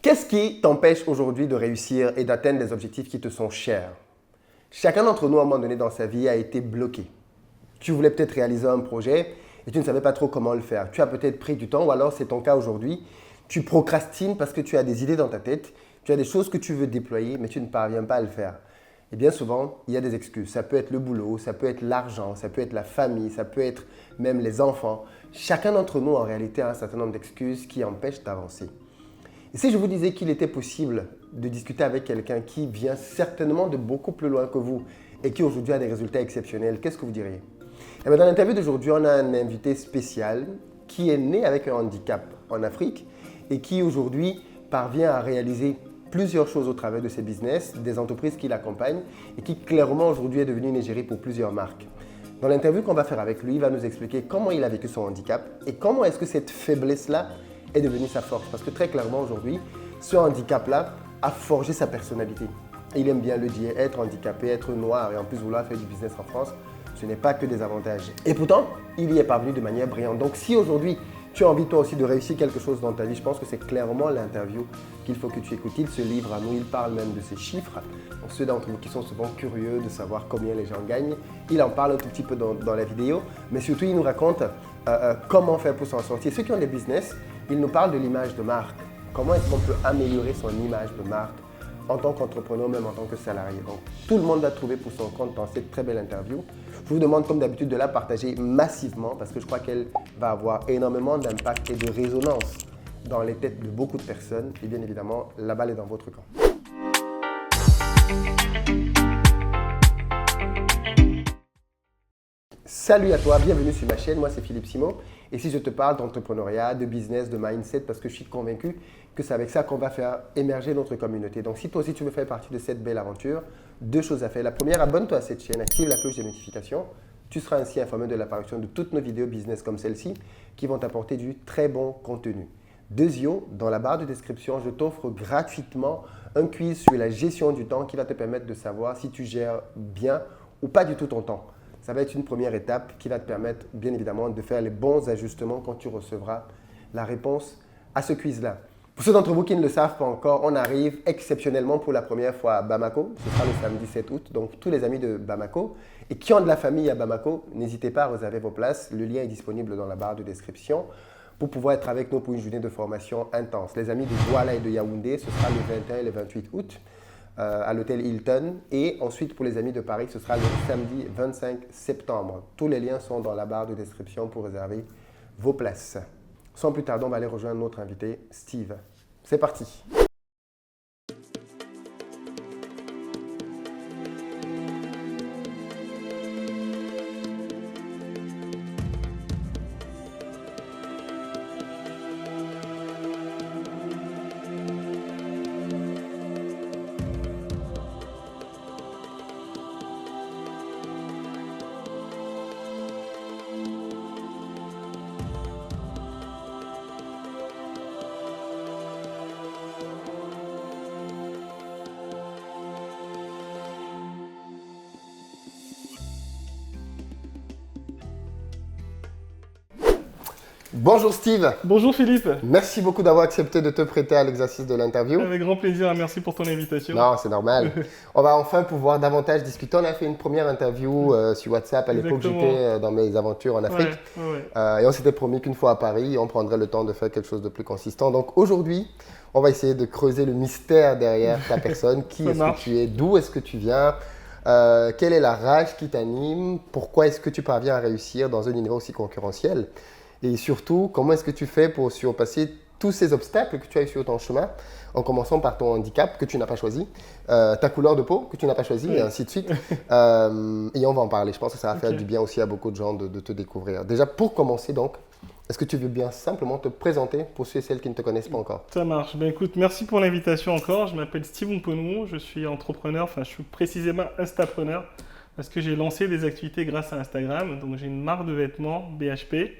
Qu'est-ce qui t'empêche aujourd'hui de réussir et d'atteindre des objectifs qui te sont chers? Chacun d'entre nous, à un moment donné dans sa vie, a été bloqué. Tu voulais peut-être réaliser un projet et tu ne savais pas trop comment le faire. Tu as peut-être pris du temps ou alors c'est ton cas aujourd'hui. Tu procrastines parce que tu as des idées dans ta tête, tu as des choses que tu veux déployer mais tu ne parviens pas à le faire. Et bien souvent, il y a des excuses. Ça peut être le boulot, ça peut être l'argent, ça peut être la famille, ça peut être même les enfants. Chacun d'entre nous, en réalité, a un certain nombre d'excuses qui empêchent d'avancer. Et si je vous disais qu'il était possible de discuter avec quelqu'un qui vient certainement de beaucoup plus loin que vous et qui aujourd'hui a des résultats exceptionnels, qu'est-ce que vous diriez? Eh bien, dans l'interview d'aujourd'hui, on a un invité spécial qui est né avec un handicap en Afrique et qui aujourd'hui parvient à réaliser plusieurs choses au travers de ses business, des entreprises qui l'accompagnent et qui clairement aujourd'hui est devenu une égérie pour plusieurs marques. Dans l'interview qu'on va faire avec lui, il va nous expliquer comment il a vécu son handicap et comment est-ce que cette faiblesse-là est devenue sa force. Parce que très clairement aujourd'hui, ce handicap-là a forgé sa personnalité. Et il aime bien le dire, être handicapé, être noir et en plus vouloir faire du business en France, ce n'est pas que des avantages. Et pourtant, il y est parvenu de manière brillante. Donc si aujourd'hui, tu as envie toi aussi de réussir quelque chose dans ta vie, je pense que c'est clairement l'interview qu'il faut que tu écoutes. Il se livre à nous, il parle même de ses chiffres. Donc ceux d'entre vous qui sont souvent curieux de savoir combien les gens gagnent, il en parle un tout petit peu dans la vidéo, mais surtout il nous raconte comment faire pour s'en sortir. Ceux qui ont des business, il nous parle de l'image de marque. Comment est-ce qu'on peut améliorer son image de marque en tant qu'entrepreneur, même en tant que salarié. Donc, tout le monde va trouver pour son compte dans cette très belle interview. Je vous demande, comme d'habitude, de la partager massivement parce que je crois qu'elle va avoir énormément d'impact et de résonance dans les têtes de beaucoup de personnes. Et bien évidemment, la balle est dans votre camp. Salut à toi, bienvenue sur ma chaîne, moi c'est Philippe Simon et si je te parle d'entrepreneuriat, de business, de mindset parce que je suis convaincu que c'est avec ça qu'on va faire émerger notre communauté. Donc si toi aussi tu veux faire partie de cette belle aventure, deux choses à faire. La première, abonne-toi à cette chaîne, active la cloche de notification. Tu seras ainsi informé de l'apparition de toutes nos vidéos business comme celle-ci qui vont t'apporter du très bon contenu. Deuxièmement, dans la barre de description, je t'offre gratuitement un quiz sur la gestion du temps qui va te permettre de savoir si tu gères bien ou pas du tout ton temps. Ça va être une première étape qui va te permettre, bien évidemment, de faire les bons ajustements quand tu recevras la réponse à ce quiz-là. Pour ceux d'entre vous qui ne le savent pas encore, on arrive exceptionnellement pour la première fois à Bamako. Ce sera le samedi 7 août. Donc, tous les amis de Bamako et qui ont de la famille à Bamako, n'hésitez pas à réserver vos places. Le lien est disponible dans la barre de description pour pouvoir être avec nous pour une journée de formation intense. Les amis de Douala et de Yaoundé, ce sera le 21 et le 28 août. À l'hôtel Hilton et ensuite pour les amis de Paris, ce sera le samedi 25 septembre. Tous les liens sont dans la barre de description pour réserver vos places. Sans plus tarder, on va aller rejoindre notre invité Steve. C'est parti! Bonjour Steve. Bonjour Philippe. Merci beaucoup d'avoir accepté de te prêter à l'exercice de l'interview. Avec grand plaisir, merci pour ton invitation. Non, c'est normal. On va enfin pouvoir davantage discuter. On a fait une première interview sur WhatsApp à l'époque j'étais dans mes aventures en Afrique. Et on s'était promis qu'une fois à Paris, on prendrait le temps de faire quelque chose de plus consistant. Donc aujourd'hui, on va essayer de creuser le mystère derrière ta personne. Qui est-ce que tu es? D'où est-ce que tu viens? Quelle est la rage qui t'anime? Pourquoi est-ce que tu parviens à réussir dans un univers aussi concurrentiel? Et surtout, comment est-ce que tu fais pour surpasser tous ces obstacles que tu as eu sur ton chemin, en commençant par ton handicap que tu n'as pas choisi, ta couleur de peau que tu n'as pas choisie, et ainsi de suite. Et on va en parler. Je pense que ça va faire du bien aussi à beaucoup de gens de te découvrir. Déjà, pour commencer donc, est-ce que tu veux bien simplement te présenter pour ceux et celles qui ne te connaissent pas encore? Ça marche. Ben écoute, merci pour l'invitation encore. Je m'appelle Steve Mponou, je suis entrepreneur, enfin je suis précisément instapreneur parce que j'ai lancé des activités grâce à Instagram. Donc j'ai une marque de vêtements, BHP.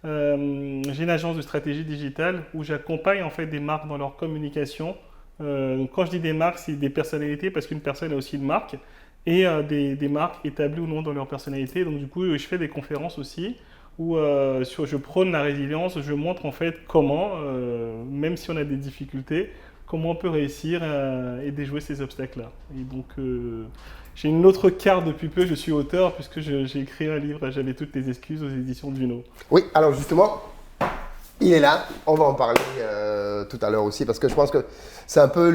J'ai une agence de stratégie digitale où j'accompagne en fait des marques dans leur communication. Donc quand je dis des marques, c'est des personnalités parce qu'une personne a aussi une marque et des marques établies ou non dans leur personnalité. Donc du coup, je fais des conférences aussi où je prône la résilience, je montre en fait comment, même si on a des difficultés, comment on peut réussir et déjouer ces obstacles-là. Et donc, j'ai une autre carte depuis peu, je suis auteur, puisque j'ai écrit un livre, J'avais toutes les excuses aux éditions Duno. Oui, alors justement, il est là, on va en parler tout à l'heure aussi, parce que je pense que c'est un peu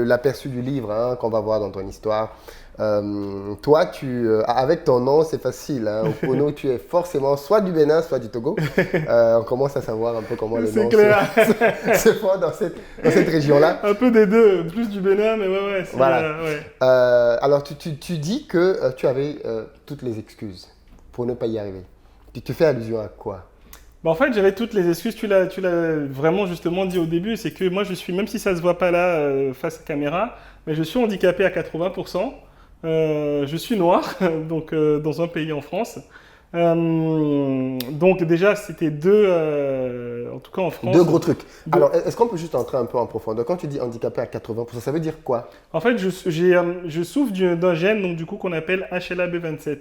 l'aperçu du livre hein, qu'on va voir dans ton histoire. Toi, avec ton nom, c'est facile. Hein. Opono, tu es forcément soit du Bénin, soit du Togo. On commence à savoir un peu comment les noms se font dans cette région-là. Un peu des deux, plus du Bénin, mais ouais. Voilà. Alors, tu dis que tu avais toutes les excuses pour ne pas y arriver. Tu fais allusion à quoi? Bah en fait, j'avais toutes les excuses, tu l'as vraiment justement dit au début, c'est que moi je suis, même si ça ne se voit pas là face à caméra, mais je suis handicapé à 80%, je suis noir, donc dans un pays en France. Donc déjà, c'était en tout cas en France. Deux gros trucs. Alors, est-ce qu'on peut juste entrer un peu en profondeur? Quand tu dis handicapé à 80%, ça veut dire quoi? En fait, je souffre d'un gène donc, du coup, qu'on appelle HLA-B27.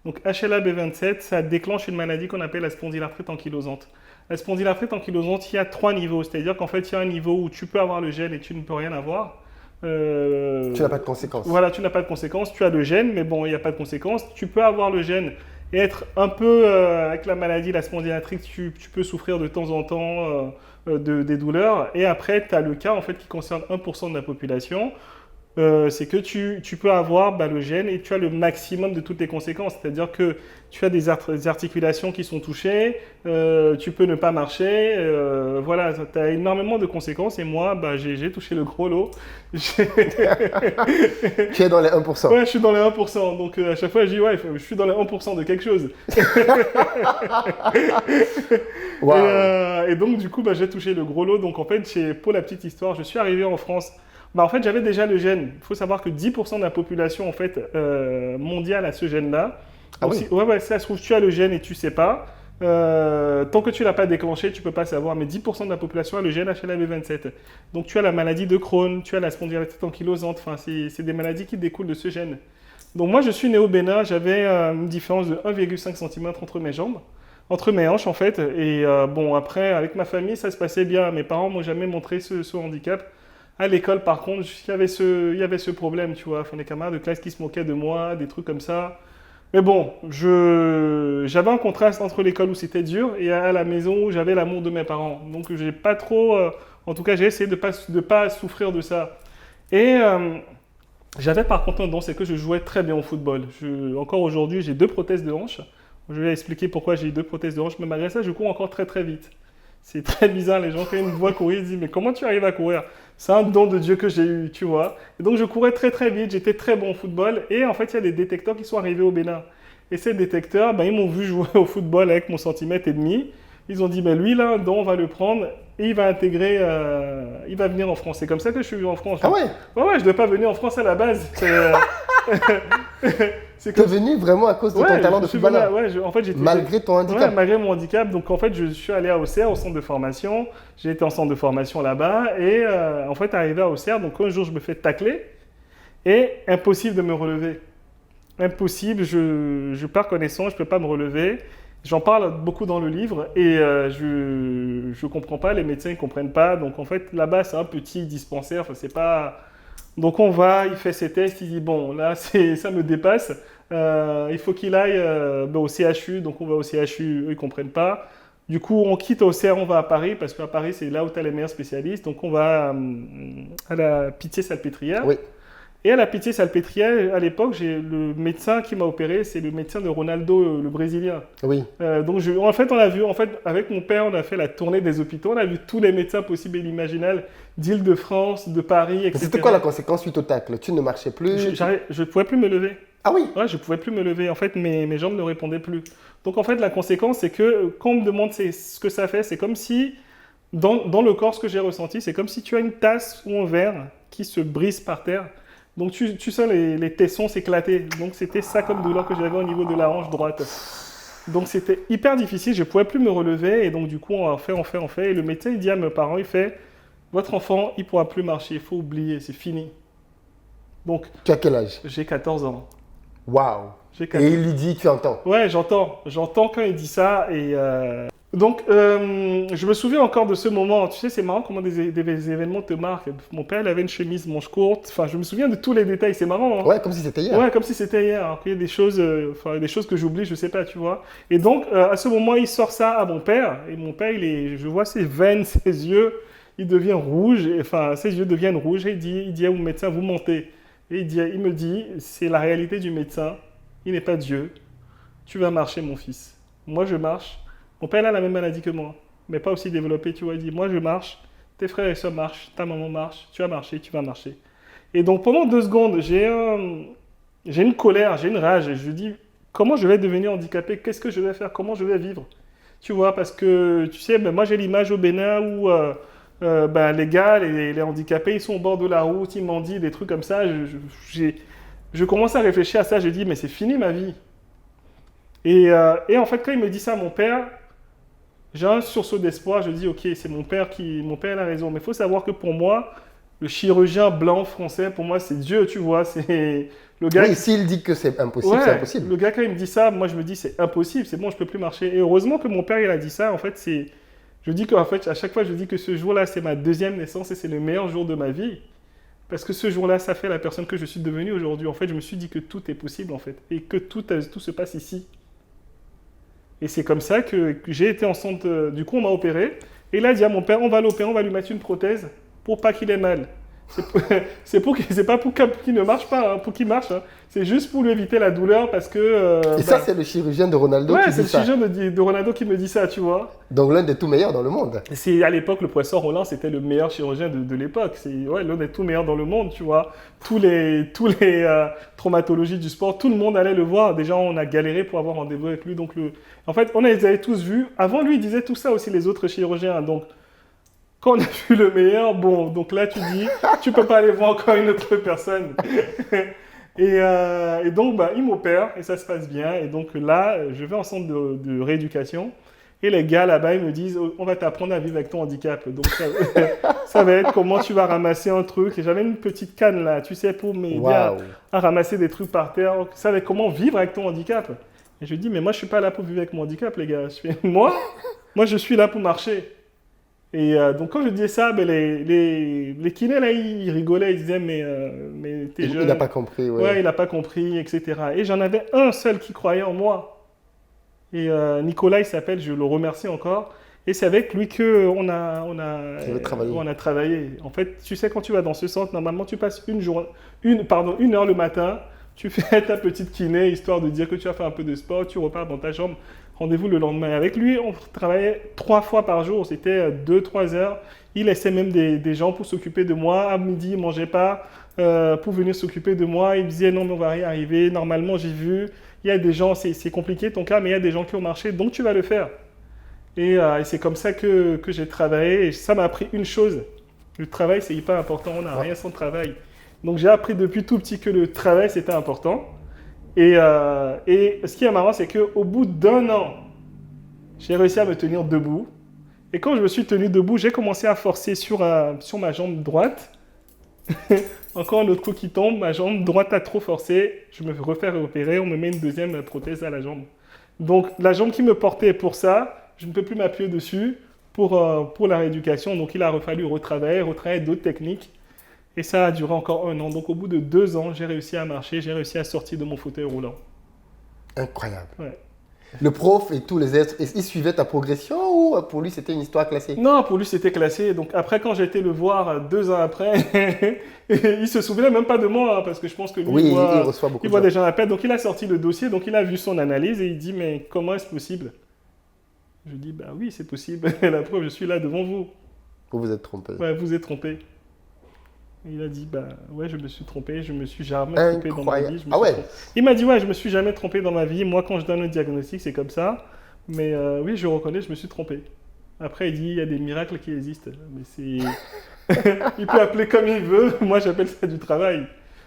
Donc HLA-B27, ça déclenche une maladie qu'on appelle la spondylarthrite ankylosante. La spondylarthrite ankylosante, il y a 3 niveaux. C'est-à-dire qu'en fait, il y a un niveau où tu peux avoir le gène et tu ne peux rien avoir. Tu n'as pas de conséquences. Voilà, tu n'as pas de conséquences. Tu as le gène, mais bon, il n'y a pas de conséquences. Tu peux avoir le gène et être un peu, avec la maladie, la spondylarthrite, tu peux souffrir de temps en temps des douleurs. Et après, tu as le cas en fait, qui concerne 1% de la population. C'est que tu peux avoir le gène et tu as le maximum de toutes les conséquences. C'est-à-dire que tu as des articulations qui sont touchées, tu peux ne pas marcher, voilà, tu as énormément de conséquences et moi, j'ai touché le gros lot. Tu es dans les 1%. Ouais, je suis dans les 1%, donc à chaque fois je dis ouais, je suis dans les 1% de quelque chose. Wow. Et donc du coup, j'ai touché le gros lot. Donc en fait, pour la petite histoire, je suis arrivé en France. En fait, j'avais déjà le gène. Il faut savoir que 10% de la population en fait, mondiale a ce gène-là. Ah oui. Ouais, ça se trouve, tu as le gène et tu ne sais pas. Tant que tu ne l'as pas déclenché, tu ne peux pas savoir. Mais 10% de la population a le gène HLA-B27. Donc tu as la maladie de Crohn, tu as la spondylarthrite ankylosante. Enfin, c'est des maladies qui découlent de ce gène. Donc moi, je suis né au Bénin. J'avais une différence de 1,5 cm entre mes jambes. Entre mes hanches en fait. Et bon, après, avec ma famille, ça se passait bien. Mes parents m'ont jamais montré ce handicap. À l'école, par contre, il y avait ce problème, tu vois. Enfin, les camarades de classe qui se moquaient de moi, des trucs comme ça. Mais bon, j'avais un contraste entre l'école où c'était dur et à la maison où j'avais l'amour de mes parents. Donc, j'ai pas trop... en tout cas, j'ai essayé de pas souffrir de ça. Et j'avais par contre un don, c'est que je jouais très bien au football. Encore aujourd'hui, j'ai 2 prothèses de hanche. Je vais expliquer pourquoi j'ai 2 prothèses de hanche, mais malgré ça, je cours encore très très vite. C'est très bizarre, les gens quand ils me voient courir, ils disent « Mais comment tu arrives à courir ?» C'est un don de Dieu que j'ai eu, tu vois. Et donc je courais très très vite, j'étais très bon au football. Et en fait, il y a des détecteurs qui sont arrivés au Bénin. Et ces détecteurs, ils m'ont vu jouer au football avec mon centimètre et demi. Ils ont dit, lui là, un don, on va le prendre et il va intégrer, il va venir en France. C'est comme ça que je suis venu en France. Ah ouais? Ouais, je ne devais pas venir en France à la base. Tu es venu vraiment à cause de ton talent de footballeur? En fait, malgré ton handicap? Ouais, malgré mon handicap. Donc, en fait, je suis allé à Auxerre, au centre de formation. J'ai été en centre de formation là-bas. Et en fait, arrivé à Auxerre, donc un jour, je me fais tacler. Et impossible de me relever. Impossible, je perds connaissance, je ne peux pas me relever. J'en parle beaucoup dans le livre. Et je ne comprends pas, les médecins ne comprennent pas. Donc, en fait, là-bas, c'est un petit dispensaire. Enfin, c'est pas... Donc on va, il fait ses tests, il dit bon là ça me dépasse, il faut qu'il aille au CHU, donc on va au CHU, eux ils comprennent pas. Du coup on quitte Auxerre, on va à Paris, parce qu'à Paris c'est là où tu as les meilleurs spécialistes, donc on va à la Pitié-Salpêtrière. Oui. Et à la Pitié-Salpêtrière, à l'époque, le médecin qui m'a opéré, c'est le médecin de Ronaldo, le Brésilien. Oui. Donc en fait, on a vu, avec mon père, on a fait la tournée des hôpitaux, on a vu tous les médecins possibles et imaginables d'Île-de-France, de Paris, etc. C'était quoi la conséquence suite au tacle? Tu ne marchais plus? Je ne pouvais plus me lever. Ah oui? Ouais, je ne pouvais plus me lever. En fait, mes jambes ne répondaient plus. Donc en fait, la conséquence, c'est que quand on me demande ce que ça fait, c'est comme si, dans le corps, ce que j'ai ressenti, c'est comme si tu as une tasse ou un verre qui se brise par terre. Donc tu sens les tessons s'éclater. Donc c'était ça comme douleur que j'avais au niveau de la hanche droite. Donc c'était hyper difficile, je ne pouvais plus me relever. Et donc du coup, on fait. Et le médecin, il dit à mes parents, il fait, votre enfant, il ne pourra plus marcher, il faut oublier, c'est fini. Donc, tu as quel âge? J'ai 14 ans. Waouh! Et il lui dit, tu entends? Ouais, j'entends. J'entends quand il dit ça. Et Donc, je me souviens encore de ce moment. Tu sais, c'est marrant comment des événements te marquent. Mon père, il avait une chemise manche courte. Enfin, je me souviens de tous les détails. C'est marrant, hein. Ouais, comme si c'était hier. Ouais, comme si c'était hier. Alors qu'il y a des choses, enfin, des choses que j'oublie, je sais pas, tu vois. Et donc, à ce moment, il sort ça à mon père. Et mon père, je vois ses veines, ses yeux, il devient rouge. Enfin, ses yeux deviennent rouges. Et il dit au médecin, vous mentez. Et il me dit, c'est la réalité du médecin. Il n'est pas Dieu. Tu vas marcher, mon fils. Moi, je marche. Mon père a la même maladie que moi, mais pas aussi développée, tu vois. Il dit, moi, je marche. Tes frères et sœurs marchent. Ta maman marche. Tu vas marcher, tu vas marcher. Et donc, pendant 2 secondes, j'ai une colère, j'ai une rage. Et je dis, comment je vais devenir handicapé? Qu'est-ce que je vais faire? Comment je vais vivre? Tu vois, parce que, tu sais, ben, moi, j'ai l'image au Bénin où ben, les gars, les handicapés, ils sont au bord de la route, ils mendient, des trucs comme ça. Je commence à réfléchir à ça. Je dis, mais c'est fini ma vie. Et en fait, quand il me dit ça, mon père, j'ai un sursaut d'espoir. Je dis, ok, c'est mon père a raison. Mais il faut savoir que pour moi, le chirurgien blanc français, pour moi, c'est Dieu, tu vois. C'est le gars. Oui, s'il dit que c'est impossible, Ouais, c'est impossible. le gars, quand il me dit ça, moi, je me dis, c'est impossible, c'est bon, je peux plus marcher. Et heureusement que mon père, il a dit ça. En fait, je dis qu'en fait, à chaque fois, je dis que ce jour-là, c'est ma deuxième naissance et c'est le meilleur jour de ma vie. Parce que ce jour-là, ça fait la personne que je suis devenue aujourd'hui. En fait, je me suis dit que tout est possible, en fait. Et que tout se passe ici. Et c'est comme ça que j'ai été enceinte. Du coup, on m'a opéré. Et là, il dit à mon père, on va l'opérer, on va lui mettre une prothèse pour pas qu'il ait mal. C'est pas pour qu'il ne marche pas, hein, pour qu'il marche. Hein. C'est juste pour lui éviter la douleur parce que... Et ça, c'est le chirurgien de Ronaldo ouais, qui c'est dit ça. le chirurgien de Ronaldo qui me dit ça, tu vois. Donc l'un des tout meilleurs dans le monde. C'est à l'époque, le professeur Roland, c'était le meilleur chirurgien de l'époque. C'est ouais, l'un des tout meilleurs dans le monde, tu vois. Tous les traumatologies du sport, tout le monde allait le voir. Déjà, on a galéré pour avoir rendez-vous avec lui. Donc, en fait, on les avait tous vus. Avant lui, il disait tout ça aussi, les autres chirurgiens. Donc, quand on a vu le meilleur, bon, donc là, tu dis, tu peux pas aller voir encore une autre personne. Et donc, bah, il m'opère et ça se passe bien. Et donc là, je vais en centre de rééducation. Et les gars là-bas, ils me disent, on va t'apprendre à vivre avec ton handicap. Donc, ça va être comment tu vas ramasser un truc. Et j'avais une petite canne là, tu sais, pour m'aider à ramasser des trucs par terre. Ça va être comment vivre avec ton handicap. Et je dis, mais moi, je suis pas là pour vivre avec mon handicap, les gars. Moi, je suis là pour marcher. Et donc, quand je disais ça, ben, les kinés, là, ils rigolaient. Ils disaient, mais t'es jeune. Il n'a pas compris, ouais. Ouais, il n'a pas compris, etc. Et j'en avais un seul qui croyait en moi. Et Nicolas, il s'appelle, je le remercie encore. Et c'est avec lui qu'on a travaillé. En fait, tu sais, quand tu vas dans ce centre, normalement, tu passes une heure le matin, tu fais ta petite kiné, histoire de dire que tu as fait un peu de sport, tu repars dans ta chambre, rendez-vous le lendemain. Avec lui, on travaillait 3 fois par jour, c'était 2-3 heures. Il laissait même des gens pour s'occuper de moi. À midi, il ne mangeait pas pour venir s'occuper de moi. Il me disait, non, mais on va y arriver. Normalement, j'ai vu... Il y a des gens, c'est compliqué ton cas, mais il y a des gens qui ont marché, donc tu vas le faire. Et c'est comme ça que j'ai travaillé. Et ça m'a appris une chose. Le travail, c'est hyper important. On n'a rien sans travail. Donc j'ai appris depuis tout petit que le travail, c'était important. Et ce qui est marrant, c'est qu'au bout d'1 an, j'ai réussi à me tenir debout. Et quand je me suis tenu debout, j'ai commencé à forcer sur ma jambe droite. Encore un autre coup qui tombe, ma jambe droite a trop forcé, je me refais opérer, on me met une deuxième prothèse à la jambe. Donc la jambe qui me portait pour ça, je ne peux plus m'appuyer dessus pour la rééducation, donc il a fallu retravailler d'autres techniques. Et ça a duré encore 1 an. Donc au bout de 2 ans, j'ai réussi à marcher, j'ai réussi à sortir de mon fauteuil roulant. Incroyable. Ouais. Le prof et tous les êtres, ils suivaient ta progression ou pour lui c'était une histoire classée? Non, pour lui c'était classé. Donc après, quand j'ai été le voir 2 ans après, il se souvenait même pas de moi, hein, parce que je pense que lui, il reçoit beaucoup il voit des gens à peine. Donc il a sorti le dossier, donc il a vu son analyse et il dit, mais comment est-ce possible? Je dis, bah oui, c'est possible. La preuve, je suis là devant vous. Vous vous êtes trompé. Ouais, vous êtes trompé. Et il a dit, bah ouais, je me suis trompé, je me suis jamais trompé dans ma vie. Il m'a dit, ouais, je me suis jamais trompé dans ma vie. Moi, quand je donne un diagnostic, c'est comme ça. Mais oui, je reconnais, je me suis trompé. Après, il dit, il y a des miracles qui existent. Mais c'est... il peut appeler comme il veut. Moi, j'appelle ça du travail.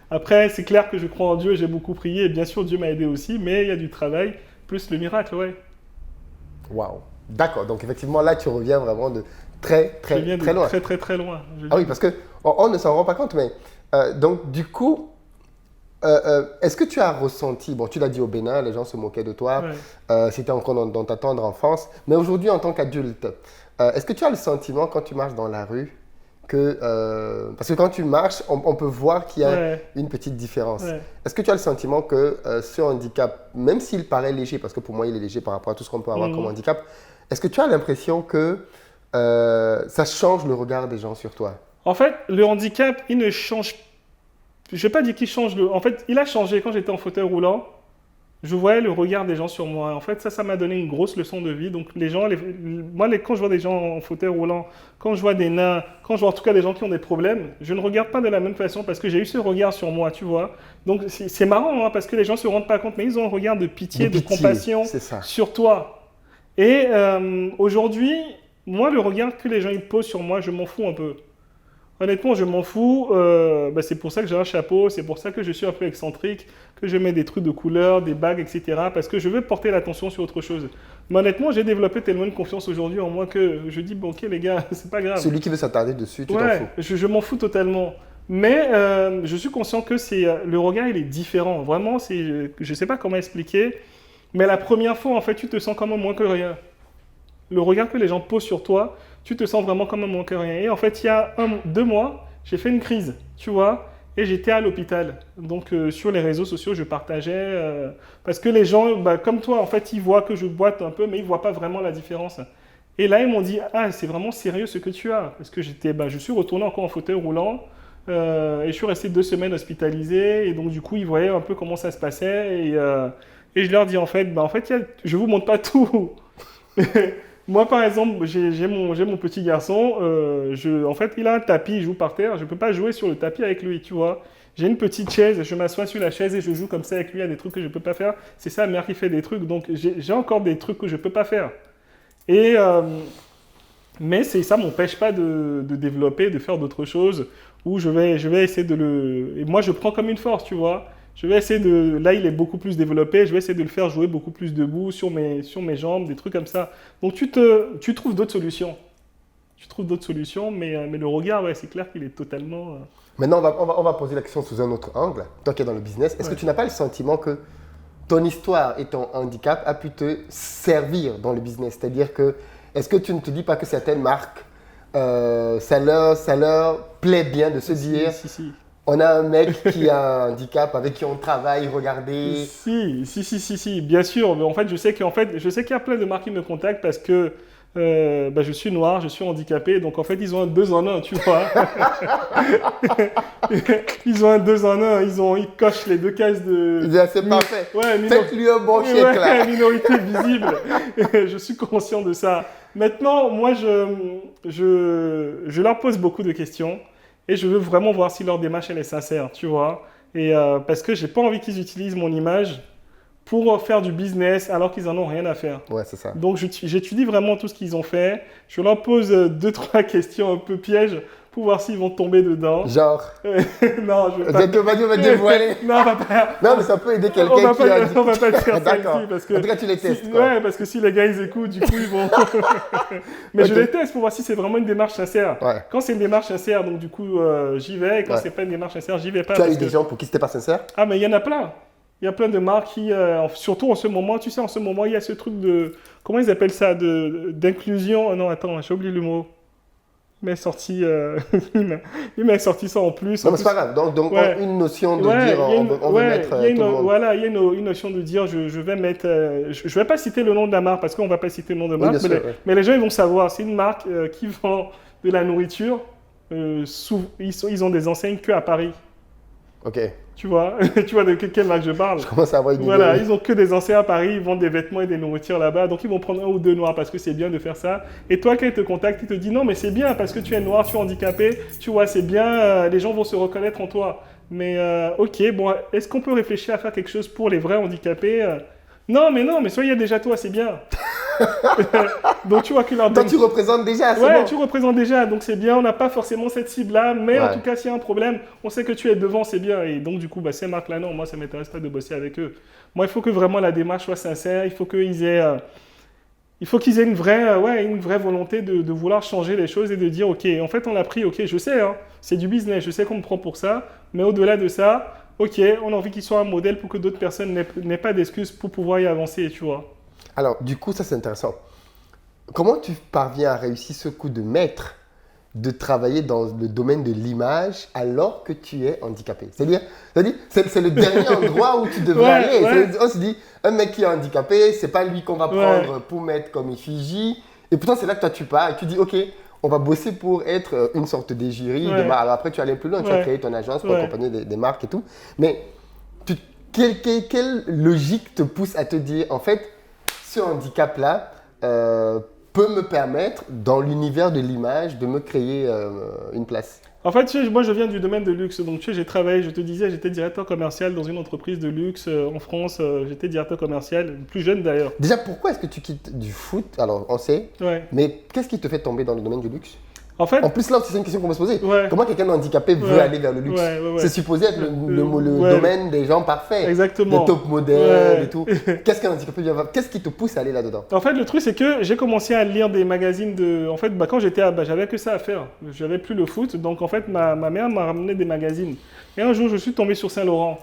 Après, c'est clair que je crois en Dieu, j'ai beaucoup prié. Et bien sûr, Dieu m'a aidé aussi. Mais il y a du travail, plus le miracle, ouais. Waouh. D'accord. Donc, effectivement, là, tu reviens vraiment de très loin. Très loin. Ah oui, parce qu'on ne s'en rend pas compte, mais donc, du coup, Est-ce que tu as ressenti, bon, tu l'as dit au Bénin, les gens se moquaient de toi, Ouais. c'était encore dans ta tendre enfance, mais aujourd'hui, en tant qu'adulte, est-ce que tu as le sentiment quand tu marches dans la rue que, parce que quand tu marches, on peut voir qu'il y a Ouais. une petite différence. Ouais. Est-ce que tu as le sentiment que ce handicap, même s'il paraît léger, parce que pour moi, il est léger par rapport à tout ce qu'on peut avoir comme handicap, est-ce que tu as l'impression que ça change le regard des gens sur toi? En fait, le handicap, il ne change. Je ne vais pas dire qu'il change. En fait, il a changé quand j'étais en fauteuil roulant. Je voyais le regard des gens sur moi. En fait, ça m'a donné une grosse leçon de vie. Donc, les gens, quand je vois des gens en fauteuil roulant, quand je vois des nains, quand je vois en tout cas des gens qui ont des problèmes, je ne regarde pas de la même façon parce que j'ai eu ce regard sur moi, tu vois. Donc, c'est marrant hein, parce que les gens ne se rendent pas compte, mais ils ont un regard de pitié, de compassion c'est ça. sur toi. Et aujourd'hui, moi, le regard que les gens ils posent sur moi, je m'en fous un peu. Honnêtement, je m'en fous. C'est pour ça que j'ai un chapeau, c'est pour ça que je suis un peu excentrique, que je mets des trucs de couleur, des bagues, etc. Parce que je veux porter l'attention sur autre chose. Mais honnêtement, j'ai développé tellement de confiance aujourd'hui en moi que je dis, bon, ok les gars, c'est pas grave. Celui qui veut s'attarder dessus, tu t'en Ouais, fous. je m'en fous totalement. Mais je suis conscient que le regard, il est différent. Vraiment, je sais pas comment expliquer. Mais la première fois, en fait, tu te sens comme un moins que rien. Le regard que les gens posent sur toi, tu te sens vraiment comme un moins que rien. Et en fait, il y a 2 mois, j'ai fait une crise, tu vois, et j'étais à l'hôpital. Donc, sur les réseaux sociaux, je partageais, parce que les gens, comme toi, en fait, ils voient que je boite un peu, mais ils ne voient pas vraiment la différence. Et là, ils m'ont dit, ah, c'est vraiment sérieux ce que tu as. Parce que je suis retourné encore en fauteuil roulant, et je suis resté 2 semaines hospitalisé, et donc, du coup, ils voyaient un peu comment ça se passait, et je leur dis, en fait, je ne vous montre pas tout. Moi, par exemple, j'ai mon petit garçon. En fait, il a un tapis, il joue par terre. Je ne peux pas jouer sur le tapis avec lui, tu vois. J'ai une petite chaise, je m'assois sur la chaise et je joue comme ça avec lui. Il y a des trucs que je ne peux pas faire. C'est sa mère qui fait des trucs. Donc, j'ai encore des trucs que je ne peux pas faire. Et, mais ça ne m'empêche pas de développer, de faire d'autres choses. Où je vais essayer de le... Et moi, je prends comme une force, tu vois. Je vais essayer de... Là, il est beaucoup plus développé. Je vais essayer de le faire jouer beaucoup plus debout, sur mes jambes, des trucs comme ça. Donc, tu trouves d'autres solutions. Tu trouves d'autres solutions, mais le regard, ouais, c'est clair qu'il est totalement... Maintenant, on va poser la question sous un autre angle. Toi qui es dans le business, est-ce que tu n'as pas le sentiment que ton histoire et ton handicap a pu te servir dans le business? C'est-à-dire que, est-ce que tu ne te dis pas que certaines marques, ça leur plaît bien de se dire... Si. On a un mec qui a un handicap avec qui on travaille, regardez. Si, bien sûr. Mais en fait, je sais qu'il y a plein de marques qui me contactent parce que je suis noir, je suis handicapé. Donc, en fait, ils ont un 2 en 1, tu vois. Ils ont un 2 en 1. Ils cochent les 2 cases de... C'est parfait. Ouais, faites-lui un bon chèque là. Minorité visible. Je suis conscient de ça. Maintenant, moi, je leur pose beaucoup de questions. Et je veux vraiment voir si leur démarche elle est sincère, tu vois. Et parce que j'ai pas envie qu'ils utilisent mon image pour faire du business alors qu'ils en ont rien à faire. Ouais, c'est ça. Donc j'étudie vraiment tout ce qu'ils ont fait. Je leur pose 2-3 questions un peu pièges pour voir s'ils vont tomber dedans. Genre. Non, je vais pas. On va dévoiler. Non, on va pas. Non, mais ça peut aider quelqu'un qui a. On va pas le faire ça D'accord. ici parce que. En tout cas, tu les testes. Ouais, parce que si les gars ils écoutent, du coup ils vont. Mais je les teste pour voir si c'est vraiment une démarche sincère. Ouais. Quand c'est une démarche sincère, donc du coup j'y vais. Et quand c'est pas une démarche sincère, j'y vais pas. Tu as eu des gens pour qui c'était pas sincère? Ah, mais il y en a plein. Il y a plein de marques qui, surtout en ce moment, tu sais, en ce moment, il y a ce truc de. Comment ils appellent ça? D'inclusion. Oh non, attends, j'ai oublié le mot. Il m'a sorti ça en plus. Non, mais c'est pas grave. Donc ouais. Une notion de dire on veut mettre tout le monde. Voilà, il y a une notion de dire je vais mettre... je vais pas citer le nom de la marque parce qu'on va pas citer le nom de marque. Oui, mais les gens, ils vont savoir. C'est une marque qui vend de la nourriture. Ils ont des enseignes que à Paris. Ok. Tu vois de quelle marque je parle? Je commence à avoir une idée. Voilà, ils ont que des enseignes à Paris, ils vendent des vêtements et des nourritures là-bas, donc ils vont prendre 1 ou 2 noirs parce que c'est bien de faire ça. Et toi, quand ils te contactent, ils te disent non, mais c'est bien parce que tu es noir, tu es handicapé, tu vois, c'est bien, les gens vont se reconnaître en toi. Mais ok, bon, est-ce qu'on peut réfléchir à faire quelque chose pour les vrais handicapés? Non, mais soyez déjà toi, c'est bien. Donc tu vois que leur Toi, tu représentes déjà, c'est ouais, bon. tu représentes déjà, donc c'est bien. On n'a pas forcément cette cible-là, mais en tout cas, s'il y a un problème, on sait que tu es devant, c'est bien. Et donc, du coup, ces marques-là, non, moi, ça ne m'intéresse pas de bosser avec eux. Moi, il faut que vraiment la démarche soit sincère. Il faut qu'ils aient une vraie volonté de vouloir changer les choses et de dire, OK, en fait, on l'a pris, OK, je sais, hein, c'est du business, je sais qu'on me prend pour ça, mais au-delà de ça, ok, on a envie qu'il soit un modèle pour que d'autres personnes n'aient pas d'excuses pour pouvoir y avancer, tu vois. Alors, du coup, ça c'est intéressant. Comment tu parviens à réussir ce coup de maître de travailler dans le domaine de l'image alors que tu es handicapé? C'est-à-dire, c'est le dernier endroit où tu devrais aller. Ouais. On se dit, un mec qui est handicapé, c'est pas lui qu'on va prendre pour mettre comme effigie. Et pourtant, c'est là que toi tu pars et tu dis, ok, on va bosser pour être une sorte d'égérie. Alors après, tu es allé plus loin, tu as créé ton agence pour accompagner des marques et tout. Mais quelle logique te pousse à te dire, en fait, ce handicap-là peut me permettre, dans l'univers de l'image, de me créer une place? En fait, tu sais, moi je viens du domaine de luxe, donc tu sais, j'ai travaillé, je te disais, j'étais directeur commercial dans une entreprise de luxe en France, j'étais directeur commercial, plus jeune d'ailleurs. Déjà, pourquoi est-ce que tu quittes du foot? Alors, on sait, mais qu'est-ce qui te fait tomber dans le domaine du luxe? En fait, en plus, là, c'est une question qu'on peut se poser. Comment quelqu'un handicapé veut aller vers le luxe? C'est supposé être le domaine des gens parfaits. Exactement. Des top modèles et tout. Qu'est-ce qu'un handicapé vient faire? Qu'est-ce qui te pousse à aller là-dedans? En fait, le truc, c'est que j'ai commencé à lire des magazines de... En fait, quand j'étais j'avais que ça à faire. J'avais plus le foot. Donc, en fait, ma mère m'a ramené des magazines. Et un jour, je suis tombé sur Saint-Laurent.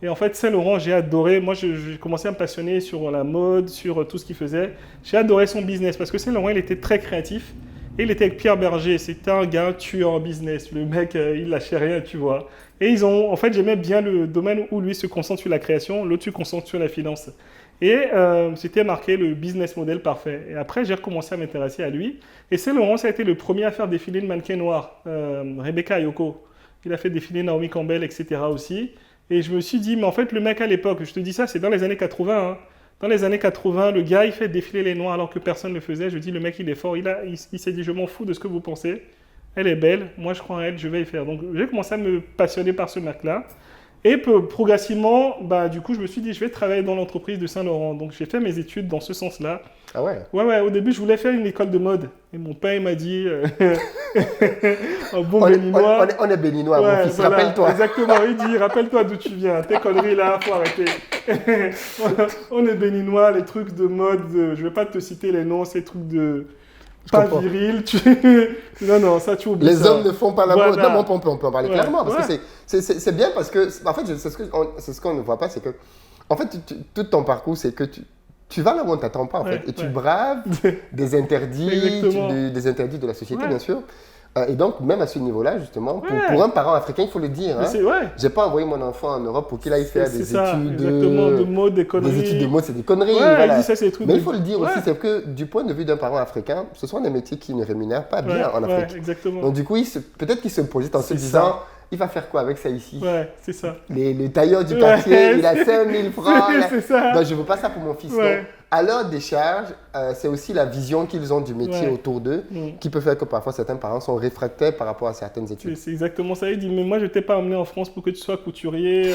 Et en fait, Saint-Laurent, j'ai adoré. Moi, j'ai commencé à me passionner sur la mode, sur tout ce qu'il faisait. J'ai adoré son business parce que Saint-Laurent, il était très créatif. Et il était avec Pierre Berger, c'était un gars tueur en business. Le mec, il lâchait rien, tu vois. Et en fait, j'aimais bien le domaine où lui se concentre sur la création, l'autre se concentre sur la finance. Et c'était marqué le business model parfait. Et après, j'ai recommencé à m'intéresser à lui. Et Saint-Laurent, ça a été le premier à faire défiler le mannequin noir, Rebecca Ayoko. Il a fait défiler Naomi Campbell, etc. aussi. Et je me suis dit, mais en fait, le mec à l'époque, je te dis ça, c'est dans les années 80, hein. Dans les années 80, le gars, il fait défiler les noirs alors que personne ne le faisait. Je dis, le mec, il est fort. Il s'est dit, je m'en fous de ce que vous pensez. Elle est belle. Moi, je crois en elle. Je vais y faire. Donc, j'ai commencé à me passionner par ce mec-là. Et progressivement, du coup, je me suis dit, je vais travailler dans l'entreprise de Saint-Laurent. Donc, j'ai fait mes études dans ce sens-là. Ah ouais? Ouais. Au début, je voulais faire une école de mode. Et mon père, il m'a dit, béninois. On est béninois, mon fils. Voilà, rappelle-toi. Exactement. Il dit, rappelle-toi d'où tu viens. Tes conneries là, faut arrêter. On est béninois, les trucs de mode. Je vais pas te citer les noms, ces trucs de... Pas viril, non, ça tu oublies. Les hommes ne font pas la mode. Non, mais on peut en parler clairement. Parce que c'est bien parce que, en fait, c'est ce qu'on ne voit pas, c'est que, en fait, tout ton parcours, c'est que tu vas là où on ne t'attend pas, en fait. Et tu braves des interdits, des interdits de la société, bien sûr. Et donc, même à ce niveau-là, justement, pour un parent africain, il faut le dire. Hein, j'ai pas envoyé mon enfant en Europe pour qu'il aille faire des études de mode, des conneries. Des études de mode, c'est des conneries. Voilà. Mais il faut le dire aussi, c'est que du point de vue d'un parent africain, ce sont des métiers qui ne rémunèrent pas bien en Afrique. Exactement. Donc du coup, peut-être qu'il se projette en se disant, il va faire quoi avec ça ici? Ouais, c'est ça. Les tailleurs du quartier, il a 5000 francs. C'est ça. Donc je veux pas ça pour mon fils. Donc, à leur décharge, c'est aussi la vision qu'ils ont du métier autour d'eux qui peut faire que parfois certains parents sont réfractaires par rapport à certaines études. C'est exactement ça. Il dit, mais moi je t'ai pas emmené en France pour que tu sois couturier.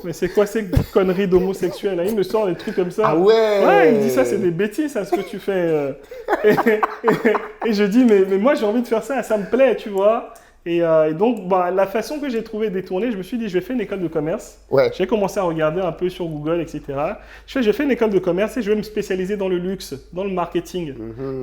Mais c'est quoi ces conneries d'homosexuels? Il me sort des trucs comme ça. Ah ouais? Il me dit ça, c'est des bêtises, ça, ce que tu fais. Et je dis, mais moi j'ai envie de faire ça me plaît, tu vois. Et donc, la façon que j'ai trouvé de détourner, je me suis dit, je vais faire une école de commerce. J'ai commencé à regarder un peu sur Google, etc. J'ai fait une école de commerce et je vais me spécialiser dans le luxe, dans le marketing.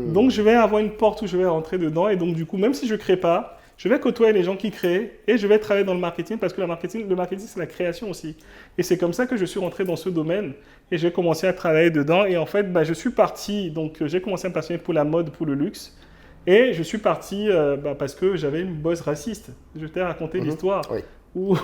Donc, je vais avoir une porte où je vais rentrer dedans. Et donc, du coup, même si je ne crée pas, je vais côtoyer les gens qui créent et je vais travailler dans le marketing parce que le marketing, c'est la création aussi. Et c'est comme ça que je suis rentré dans ce domaine et j'ai commencé à travailler dedans. Et en fait, je suis parti. Donc, j'ai commencé à me passionner pour la mode, pour le luxe. Et je suis parti parce que j'avais une boss raciste. Je t'ai raconté l'histoire où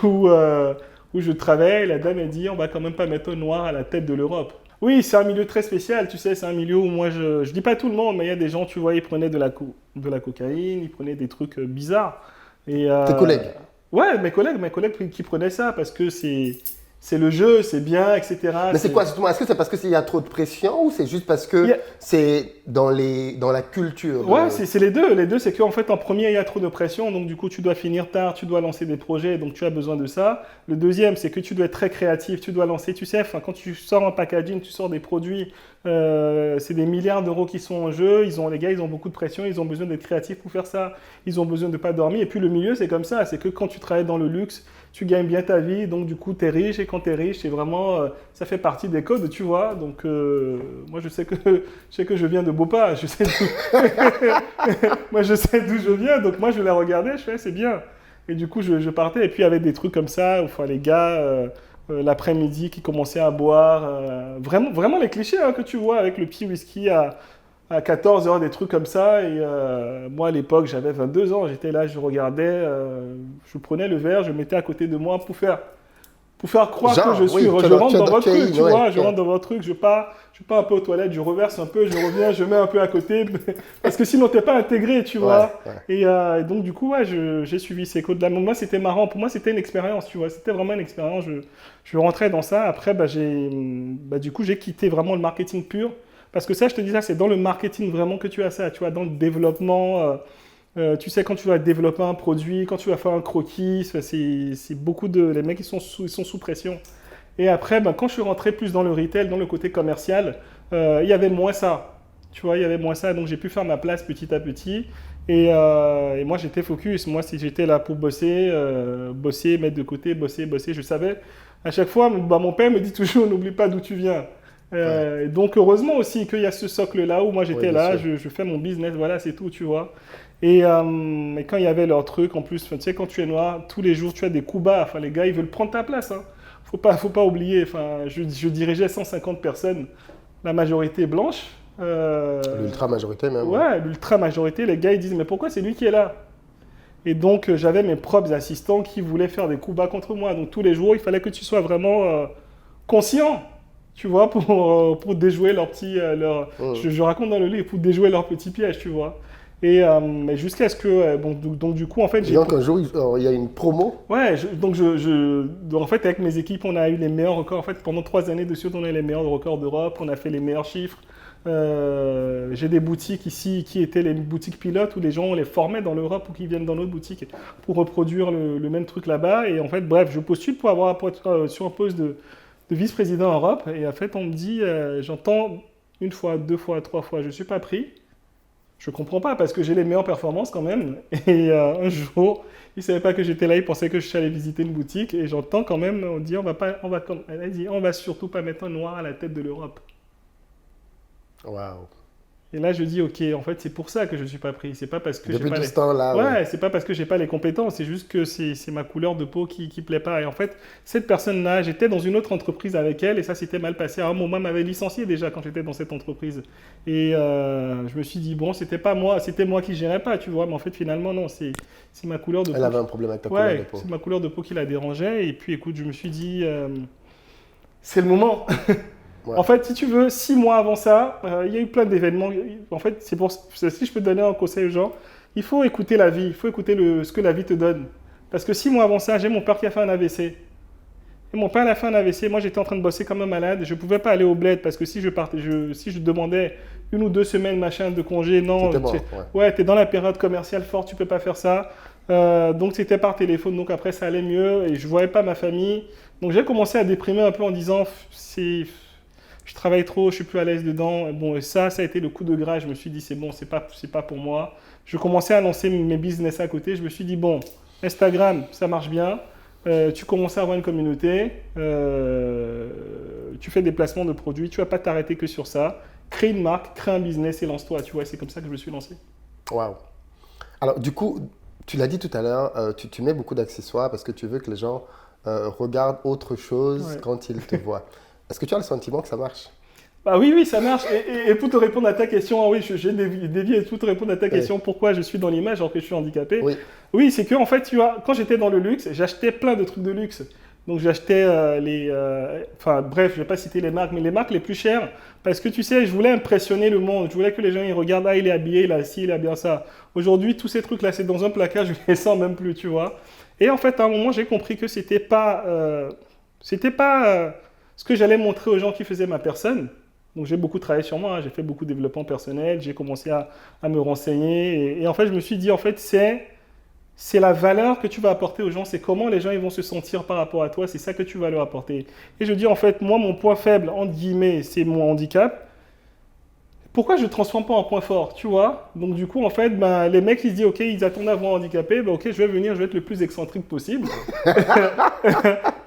je travaillais et la dame a dit on va quand même pas mettre un noir à la tête de l'Europe. Oui, c'est un milieu très spécial, tu sais, c'est un milieu où moi je dis pas tout le monde, mais il y a des gens, tu vois, ils prenaient de la cocaïne, ils prenaient des trucs bizarres. Et, tes collègues? Ouais, mes collègues qui prenaient ça parce que c'est le jeu, c'est bien, etc. Mais c'est quoi? Est-ce que c'est parce qu'il y a trop de pression ou c'est juste parce que c'est dans la culture? Ouais, c'est les deux. Les deux, c'est qu'en fait, en premier, il y a trop de pression. Donc, du coup, tu dois finir tard, tu dois lancer des projets. Donc, tu as besoin de ça. Le deuxième, c'est que tu dois être très créatif. Tu dois lancer, tu sais, quand tu sors un packaging, tu sors des produits, c'est des milliards d'euros qui sont en jeu. Les gars, ils ont beaucoup de pression. Ils ont besoin d'être créatifs pour faire ça. Ils ont besoin de ne pas dormir. Et puis, le milieu, c'est comme ça. C'est que quand tu travailles dans le luxe, tu gagnes bien ta vie, donc du coup, tu es riche. Et quand tu es riche, c'est vraiment, ça fait partie des codes, tu vois. Donc, moi, je sais que je viens de Bopa. Moi, je sais d'où je viens. Donc, moi, je l'ai regardé. Je fais, c'est bien. Et du coup, je partais. Et puis, il y avait des trucs comme ça, où les gars, l'après-midi, qui commençaient à boire. Vraiment, vraiment les clichés que tu vois avec le petit whisky à 14 heures, des trucs comme ça. Et moi, à l'époque, j'avais 22 ans. J'étais là, je regardais, je prenais le verre, je le mettais à côté de moi pour faire croire Genre, que je suis. oui, Je rentre dans votre truc, tu ouais, vois. Je ouais. rentre dans votre truc. Je pars un peu aux toilettes, je reverse un peu, je reviens, je mets un peu à côté. Parce que sinon, t'es pas intégré, tu vois. Ouais. Et donc, du coup, ouais, j'ai suivi ces codes-là. Moi, c'était marrant. Pour moi, c'était une expérience, tu vois. C'était vraiment une expérience. Je rentrais dans ça. Après, du coup, j'ai quitté vraiment le marketing pur. Parce que ça, je te dis ça, c'est dans le marketing vraiment que tu as ça. Tu vois, dans le développement. Tu sais, quand tu vas développer un produit, quand tu vas faire un croquis, c'est beaucoup de. Les mecs, ils sont sous pression. Et après, quand je suis rentré plus dans le retail, dans le côté commercial, il y avait moins ça. Tu vois, il y avait moins ça. Donc, j'ai pu faire ma place petit à petit. Et moi, j'étais focus. Moi, si j'étais là pour bosser, mettre de côté, bosser. Je savais. À chaque fois, mon père me dit toujours, n'oublie pas d'où tu viens. Et donc, heureusement aussi qu'il y a ce socle-là où moi, Oui, j'étais bien là, sûr. je fais mon business, voilà, c'est tout, tu vois. Et quand il y avait leur truc, en plus, tu sais, quand tu es noir, tous les jours, tu as des coups bas. Enfin, les gars, ils veulent prendre ta place. Hein. Faut pas oublier. Enfin, je dirigeais 150 personnes, la majorité blanche. L'ultra-majorité même. Ouais. Ouais, l'ultra majorité. Les gars, ils disent, mais pourquoi c'est lui qui est là? Et donc, j'avais mes propres assistants qui voulaient faire des coups bas contre moi. Donc, tous les jours, il fallait que tu sois vraiment conscient, tu vois, pour déjouer leur petit. Je raconte dans le livre, pour déjouer leur petit piège, tu vois. Mais jusqu'à ce que. Donc, du coup, en fait, Et donc un jour, il y a une promo. Ouais, donc en fait, avec mes équipes, on a eu les meilleurs records. En fait, pendant 3 années de suite, on a eu les meilleurs records d'Europe. On a fait les meilleurs chiffres. J'ai des boutiques ici qui étaient les boutiques pilotes où les gens, on les formait dans l'Europe ou qui viennent dans notre boutique pour reproduire le même truc là-bas. Et en fait, bref, je postule pour être sur un poste de vice-président Europe. Et en fait, on me dit, j'entends une fois, 2 fois, 3 fois, je ne suis pas pris. Je comprends pas parce que j'ai les meilleures performances quand même. Et un jour, ils savaient pas que j'étais là, ils pensaient que je suis allé visiter une boutique et j'entends quand même on dit elle dit on va surtout pas mettre un noir à la tête de l'Europe. Waouh. Et là je dis ok, en fait c'est pour ça que je suis pas pris, c'est pas parce que j'ai Depuis pas tout les ce temps-là, ouais, c'est pas parce que j'ai pas les compétences, c'est juste que c'est ma couleur de peau qui plaît pas. Et en fait, cette personne-là, j'étais dans une autre entreprise avec elle et ça s'était mal passé. À un moment, elle m'avait licencié déjà quand j'étais dans cette entreprise. Et je me suis dit bon, c'était moi qui gérais pas, tu vois. Mais en fait, finalement non, c'est ma couleur de peau. Elle avait un problème avec ta couleur de Ouais, peau. c'est ma couleur de peau qui la dérangeait. Et puis écoute, je me suis dit c'est le moment. Ouais. En fait, si tu veux, 6 mois avant ça, il y a eu plein d'événements. En fait, si je peux te donner un conseil aux gens, il faut écouter la vie, il faut écouter ce que la vie te donne. Parce que 6 mois avant ça, j'ai mon père qui a fait un AVC. Et mon père a fait un AVC, moi j'étais en train de bosser comme un malade, je ne pouvais pas aller au bled parce que si je demandais 1 ou 2 semaines machin de congé, non, C'était bon, ouais, tu es dans la période commerciale forte, tu ne peux pas faire ça. Donc c'était par téléphone, donc après ça allait mieux et je ne voyais pas ma famille. Donc j'ai commencé à déprimer un peu en disant, je travaille trop, je suis plus à l'aise dedans. Bon, et ça a été le coup de grâce. Je me suis dit, c'est bon, c'est pas pour moi. Je commençais à lancer mes business à côté. Je me suis dit, bon, Instagram, ça marche bien. Tu commences à avoir une communauté. Tu fais des placements de produits. Tu vas pas t'arrêter que sur ça. Crée une marque, crée un business et lance-toi. Tu vois, c'est comme ça que je me suis lancé. Waouh. Alors, du coup, tu l'as dit tout à l'heure, tu mets beaucoup d'accessoires parce que tu veux que les gens regardent autre chose Ouais. quand ils te voient. Est-ce que tu as le sentiment que ça marche? Bah oui, ça marche. Et pour te répondre à ta question, oui, j'ai dévié pour te répondre à ta question, pourquoi je suis dans l'image alors que je suis handicapé. Oui. Oui, c'est que en fait, tu vois, quand j'étais dans le luxe, j'achetais plein de trucs de luxe. Donc j'achetais enfin bref, je vais pas citer les marques, mais les marques les plus chères, parce que tu sais, je voulais impressionner le monde. Je voulais que les gens ils regardent, ah il est habillé, il a ci, il a bien ça. Aujourd'hui, tous ces trucs-là, c'est dans un placard, je les sens même plus, tu vois. Et en fait, à un moment, j'ai compris que c'était pas ce que j'allais montrer aux gens qui faisaient ma personne. Donc j'ai beaucoup travaillé sur moi, hein. J'ai fait beaucoup de développement personnel, j'ai commencé à me renseigner. Et en fait, je me suis dit, en fait, c'est la valeur que tu vas apporter aux gens, c'est comment les gens ils vont se sentir par rapport à toi, c'est ça que tu vas leur apporter. Et je dis, en fait, moi, mon point faible, entre guillemets, c'est mon handicap. Pourquoi je ne transforme pas en point fort, tu vois? Donc du coup, en fait, les mecs, ils se disent, ok, ils attendent à voir handicapé, ok, je vais venir, je vais être le plus excentrique possible.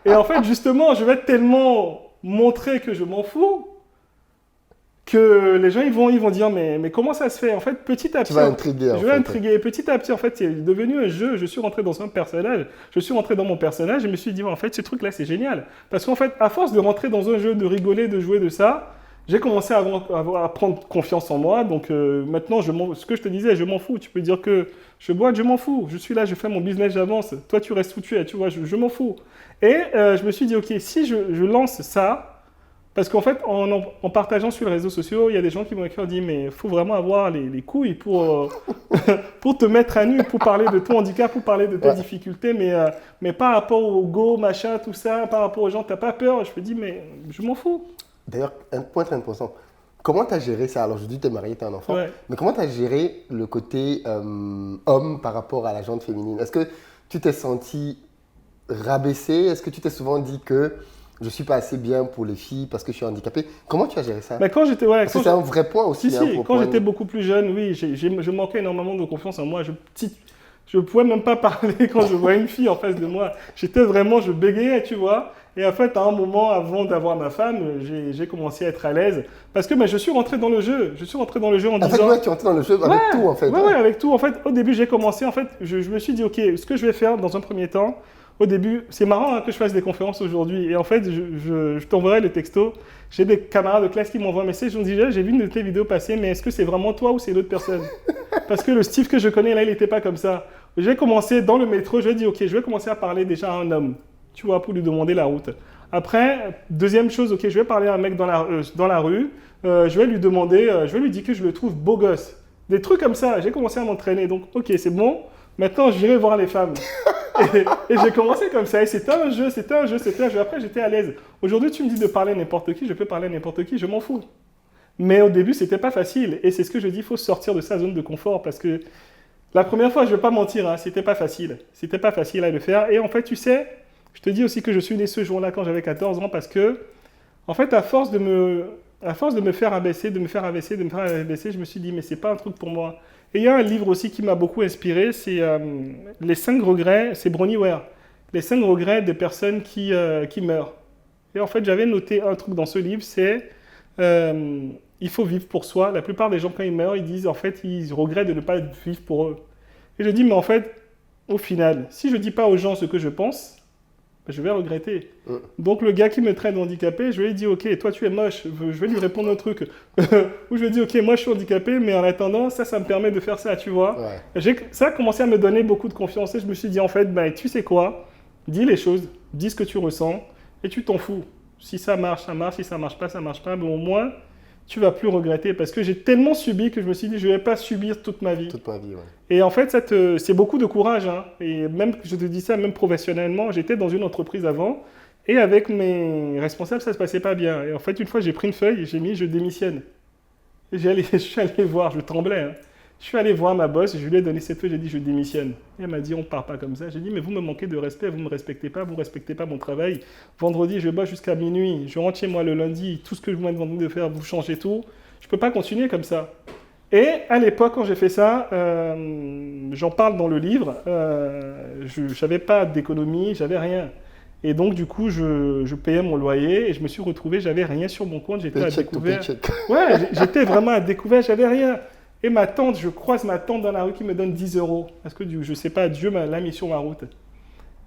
Et en fait, justement, je vais tellement montrer que je m'en fous, que les gens ils vont dire mais comment ça se fait? En fait, petit à petit. Tu vas intriguer. Je vais intriguer. Petit à petit, en fait, c'est devenu un jeu. Je suis rentré dans un personnage. Je suis rentré dans mon personnage et je me suis dit, en fait, ce truc-là, c'est génial. Parce qu'en fait, à force de rentrer dans un jeu, de rigoler, de jouer de ça, j'ai commencé à prendre confiance en moi. Donc maintenant, ce que je te disais, je m'en fous. Tu peux dire que je bois, je m'en fous. Je suis là, je fais mon business, j'avance. Toi, tu restes où tu es, tu vois, je m'en fous. Et je me suis dit, OK, si je lance ça, parce qu'en fait, en partageant sur les réseaux sociaux, il y a des gens qui m'ont écrit, dit, mais il faut vraiment avoir les couilles pour, pour te mettre à nu, pour parler de ton handicap, pour parler de tes difficultés, mais par rapport au go, machin, tout ça, par rapport aux gens, tu n'as pas peur. Je me dis, mais je m'en fous. D'ailleurs, un point très important. Comment tu as géré ça? Alors, je dis que tu es marié, tu es un enfant, mais comment tu as géré le côté homme par rapport à la gente féminine? Est-ce que tu t'es senti rabaissé? Est-ce que tu t'es souvent dit que je ne suis pas assez bien pour les filles parce que je suis handicapé? Comment tu as géré ça? Quand j'étais, parce que c'est un vrai point aussi. Quand j'étais beaucoup plus jeune, oui, je manquais énormément de confiance en moi. Je ne pouvais même pas parler quand je voyais une fille en face de moi. Je bégayais, tu vois. Et en fait, à un moment, avant d'avoir ma femme, j'ai commencé à être à l'aise. Parce que je suis rentré dans le jeu. Je suis rentré dans le jeu en disant… En fait, tu es rentré dans le jeu avec tout, en fait. Oui, avec tout. En fait, au début, j'ai commencé, en fait, je me suis dit, OK, ce que je vais faire dans un premier temps, au début, c'est marrant que je fasse des conférences aujourd'hui. Et en fait, je t'enverrai les textos. J'ai des camarades de classe qui m'envoient un message. Ils me disent, j'ai vu une de tes vidéos passer, mais est-ce que c'est vraiment toi ou c'est l'autre personne? Parce que le Steve que je connais, là, il n'était pas comme ça. J'ai commencé dans le métro, je lui ai dit, OK, je vais commencer à parler déjà à un homme, tu vois, pour lui demander la route. Après, deuxième chose, OK, je vais parler à un mec dans la rue, je vais lui demander, je vais lui dire que je le trouve beau gosse. Des trucs comme ça, j'ai commencé à m'entraîner. Donc, OK, c'est bon, maintenant, j'irai voir les femmes. et j'ai commencé comme ça, et c'était un jeu. Après, j'étais à l'aise. Aujourd'hui, tu me dis de parler à n'importe qui, je peux parler à n'importe qui, je m'en fous. Mais au début, c'était pas facile. Et c'est ce que je dis, il faut sortir de sa zone de confort parce que la première fois, je ne vais pas mentir, c'était pas facile. C'était pas facile à le faire. Et en fait, tu sais, je te dis aussi que je suis né ce jour-là quand j'avais 14 ans parce que, en fait, à force de me faire abaisser, de me faire abaisser, je me suis dit, mais c'est pas un truc pour moi. Et il y a un livre aussi qui m'a beaucoup inspiré, c'est Les 5 regrets, c'est Bronnie Ware. Les 5 regrets des personnes qui meurent. Et en fait, j'avais noté un truc dans ce livre, c'est il faut vivre pour soi. La plupart des gens, quand ils meurent, ils disent, en fait, ils regrettent de ne pas vivre pour eux. Et je dis, mais en fait, au final, si je ne dis pas aux gens ce que je pense, je vais regretter. Donc, le gars qui me traite de handicapé, je lui ai dit, OK, toi, tu es moche. Je vais lui répondre un truc. Où je lui ai dit, OK, moi, je suis handicapé, mais en attendant, ça me permet de faire ça, tu vois. Ouais. Ça a commencé à me donner beaucoup de confiance. Et je me suis dit, en fait, tu sais quoi? Dis les choses, dis ce que tu ressens, et tu t'en fous. Si ça marche, ça marche. Si ça marche pas, ça marche pas. Mais au moins, tu vas plus regretter. Parce que j'ai tellement subi que je me suis dit, je vais pas subir toute ma vie. Toute ma vie, ouais. Et en fait, c'est beaucoup de courage. Hein. Et même, je te dis ça, même professionnellement, j'étais dans une entreprise avant. Et avec mes responsables, ça se passait pas bien. Et en fait, une fois, j'ai pris une feuille et j'ai mis, je démissionne. Et je suis allé voir, je tremblais. Hein. Je suis allé voir ma boss, je lui ai donné cette feuille, j'ai dit, je démissionne. Et elle m'a dit, on ne part pas comme ça. J'ai dit, mais vous me manquez de respect, vous ne me respectez pas, vous ne respectez pas mon travail. Vendredi, je bosse jusqu'à minuit, je rentre chez moi le lundi, tout ce que je vous m'avez demandé de faire, vous changez tout. Je ne peux pas continuer comme ça. Et à l'époque, quand j'ai fait ça, j'en parle dans le livre, je n'avais pas d'économie, j'avais rien. Et donc, du coup, je payais mon loyer et je me suis retrouvé, j'avais rien sur mon compte, j'étais à découvert. Ouais, j'étais vraiment à découvert, j'avais rien. Et ma tante, je croise ma tante dans la rue qui me donne 10 €. Parce que je ne sais pas, Dieu l'a mis sur ma route.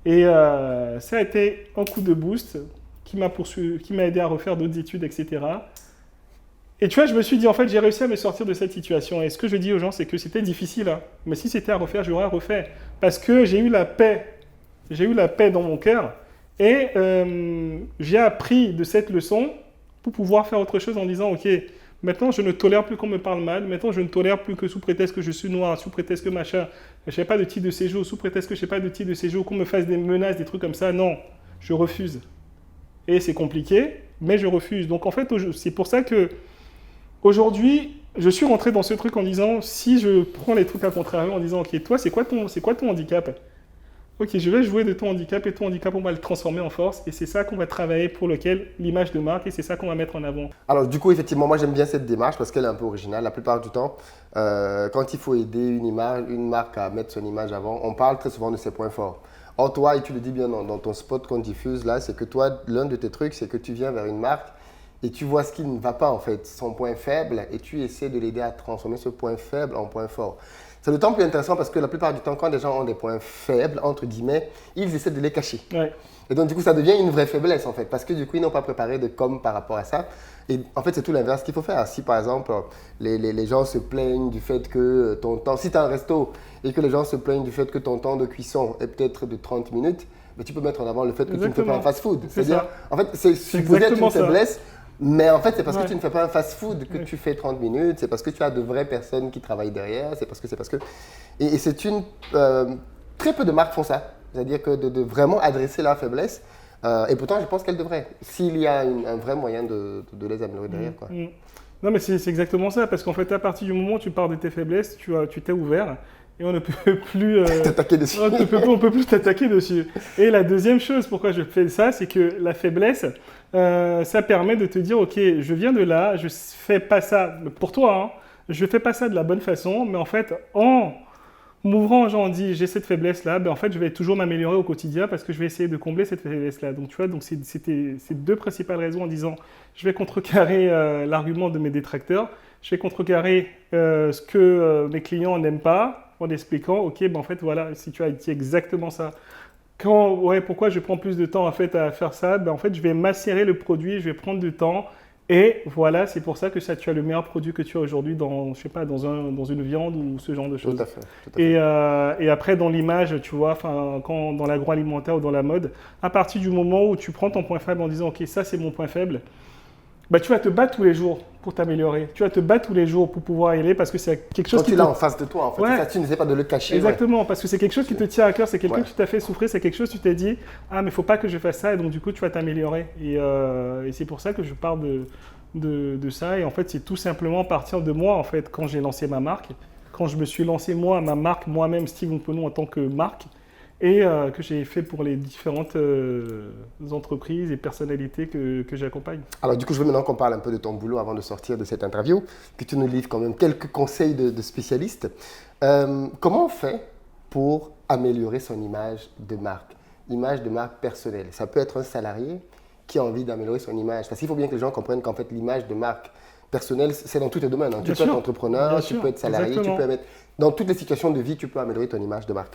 Et ça a été un coup de boost qui m'a aidé à refaire d'autres études, etc. Et tu vois, je me suis dit, en fait, j'ai réussi à me sortir de cette situation. Et ce que je dis aux gens, c'est que c'était difficile. Hein. Mais si c'était à refaire, j'aurais refait. Parce que j'ai eu la paix. J'ai eu la paix dans mon cœur. Et j'ai appris de cette leçon pour pouvoir faire autre chose en disant, OK, maintenant, je ne tolère plus qu'on me parle mal. Maintenant, je ne tolère plus que sous prétexte que je suis noir, sous prétexte que machin, je n'ai pas de titre de séjour, sous prétexte que je n'ai pas de titre de séjour, qu'on me fasse des menaces, des trucs comme ça. Non, je refuse. Et c'est compliqué, mais je refuse. Donc, en fait, c'est pour ça que aujourd'hui, je suis rentré dans ce truc en disant, si je prends les trucs à contrario, en disant, OK, toi, c'est quoi ton handicap? OK, je vais jouer de ton handicap et ton handicap, on va le transformer en force. Et c'est ça qu'on va travailler pour l'image de marque et c'est ça qu'on va mettre en avant. Alors du coup, effectivement, moi j'aime bien cette démarche parce qu'elle est un peu originale. La plupart du temps, quand il faut aider une marque à mettre son image avant, on parle très souvent de ses points forts. Or toi, et tu le dis bien dans ton spot qu'on diffuse là, c'est que toi, l'un de tes trucs, c'est que tu viens vers une marque et tu vois ce qui ne va pas en fait, son point faible, et tu essaies de l'aider à transformer ce point faible en point fort. C'est d'autant plus intéressant parce que la plupart du temps, quand des gens ont des points faibles, entre guillemets, ils essaient de les cacher. Ouais. Et donc, du coup, ça devient une vraie faiblesse, en fait, parce que du coup, ils n'ont pas préparé de com par rapport à ça. Et en fait, c'est tout l'inverse qu'il faut faire. Si, par exemple, les gens se plaignent du fait que ton temps, si tu as un resto et que les gens se plaignent du fait que ton temps de cuisson est peut-être de 30 minutes, mais tu peux mettre en avant le fait que tu ne fais pas un fast-food. C'est-à-dire, en fait, c'est supposé être une faiblesse, mais en fait, c'est parce que tu ne fais pas un fast-food que tu fais 30 minutes, c'est parce que tu as de vraies personnes qui travaillent derrière, c'est parce que. Et c'est une. Très peu de marques font ça. C'est-à-dire que de vraiment adresser la faiblesse, et pourtant je pense qu'elle devrait, s'il y a un vrai moyen de les améliorer derrière. Quoi. Non mais c'est exactement ça, parce qu'en fait à partir du moment où tu pars de tes faiblesses, tu t'es ouvert et on ne peut plus t'attaquer dessus. on peut plus t'attaquer dessus. Et la deuxième chose pourquoi je fais ça, c'est que la faiblesse, ça permet de te dire ok, je viens de là, je fais pas ça pour toi, hein, je fais pas ça de la bonne façon, mais en fait en m'ouvrant, j'en dis, j'ai cette faiblesse-là, ben en fait, je vais toujours m'améliorer au quotidien parce que je vais essayer de combler cette faiblesse-là. Donc, tu vois, donc c'était ces deux principales raisons en disant, je vais contrecarrer l'argument de mes détracteurs, je vais contrecarrer ce que mes clients n'aiment pas en expliquant, ok, ben en fait, voilà, si tu as dit exactement ça. Pourquoi je prends plus de temps en fait, à faire ça? Ben, en fait, je vais macérer le produit, je vais prendre du temps. Et voilà, c'est pour ça que tu as le meilleur produit que tu as aujourd'hui dans, je sais pas, dans une viande ou ce genre de choses. Tout à fait. Et après, dans l'image, tu vois, dans l'agroalimentaire ou dans la mode, à partir du moment où tu prends ton point faible en disant, ok, ça c'est mon point faible, bah, tu vas te battre tous les jours pour t'améliorer. Tu vas te battre tous les jours pour pouvoir y aller parce que c'est quelque chose quand tu l'as en face de toi, en fait. Ouais. Ça, tu n'essaies pas de le cacher. Exactement, parce que c'est quelque chose qui te tient à cœur, c'est quelqu'un qui t'a fait souffrir, c'est quelque chose que tu t'es dit, ah mais il ne faut pas que je fasse ça, et donc du coup tu vas t'améliorer. Et c'est pour ça que je parle de ça, et en fait c'est tout simplement partir de moi, en fait, quand j'ai lancé ma marque, quand je me suis lancé ma marque, moi-même, Steve Mponou en tant que marque, et que j'ai fait pour les différentes entreprises et personnalités que j'accompagne. Alors du coup, je veux maintenant qu'on parle un peu de ton boulot avant de sortir de cette interview, que tu nous livres quand même quelques conseils de spécialistes. Comment on fait pour améliorer son image de marque personnelle? Ça peut être un salarié qui a envie d'améliorer son image, parce qu'il faut bien que les gens comprennent qu'en fait, l'image de marque personnelle, c'est dans tous les domaines. Hein. Tu peux être entrepreneur, tu peux être salarié, tu peux être... Dans toutes les situations de vie, tu peux améliorer ton image de marque.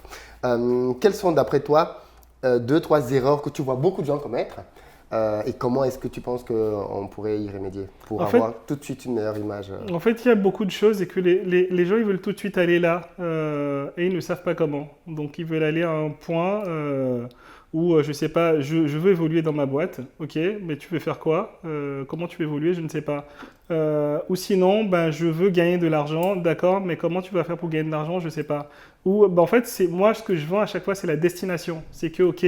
Quelles sont, d'après toi, 2-3 erreurs que tu vois beaucoup de gens commettre et comment est-ce que tu penses qu'on pourrait y remédier pour avoir tout de suite une meilleure image En fait, il y a beaucoup de choses et que les gens, ils veulent tout de suite aller là et ils ne savent pas comment. Donc, ils veulent aller à un point où, je ne sais pas, je veux évoluer dans ma boîte. Ok, mais tu veux faire quoi? Comment tu veux évoluer? Je ne sais pas. Ou sinon, ben, je veux gagner de l'argent. D'accord, mais comment tu vas faire pour gagner de l'argent? Je ne sais pas. Ou, ben, en fait, moi, ce que je vends à chaque fois, c'est la destination. C'est que, ok,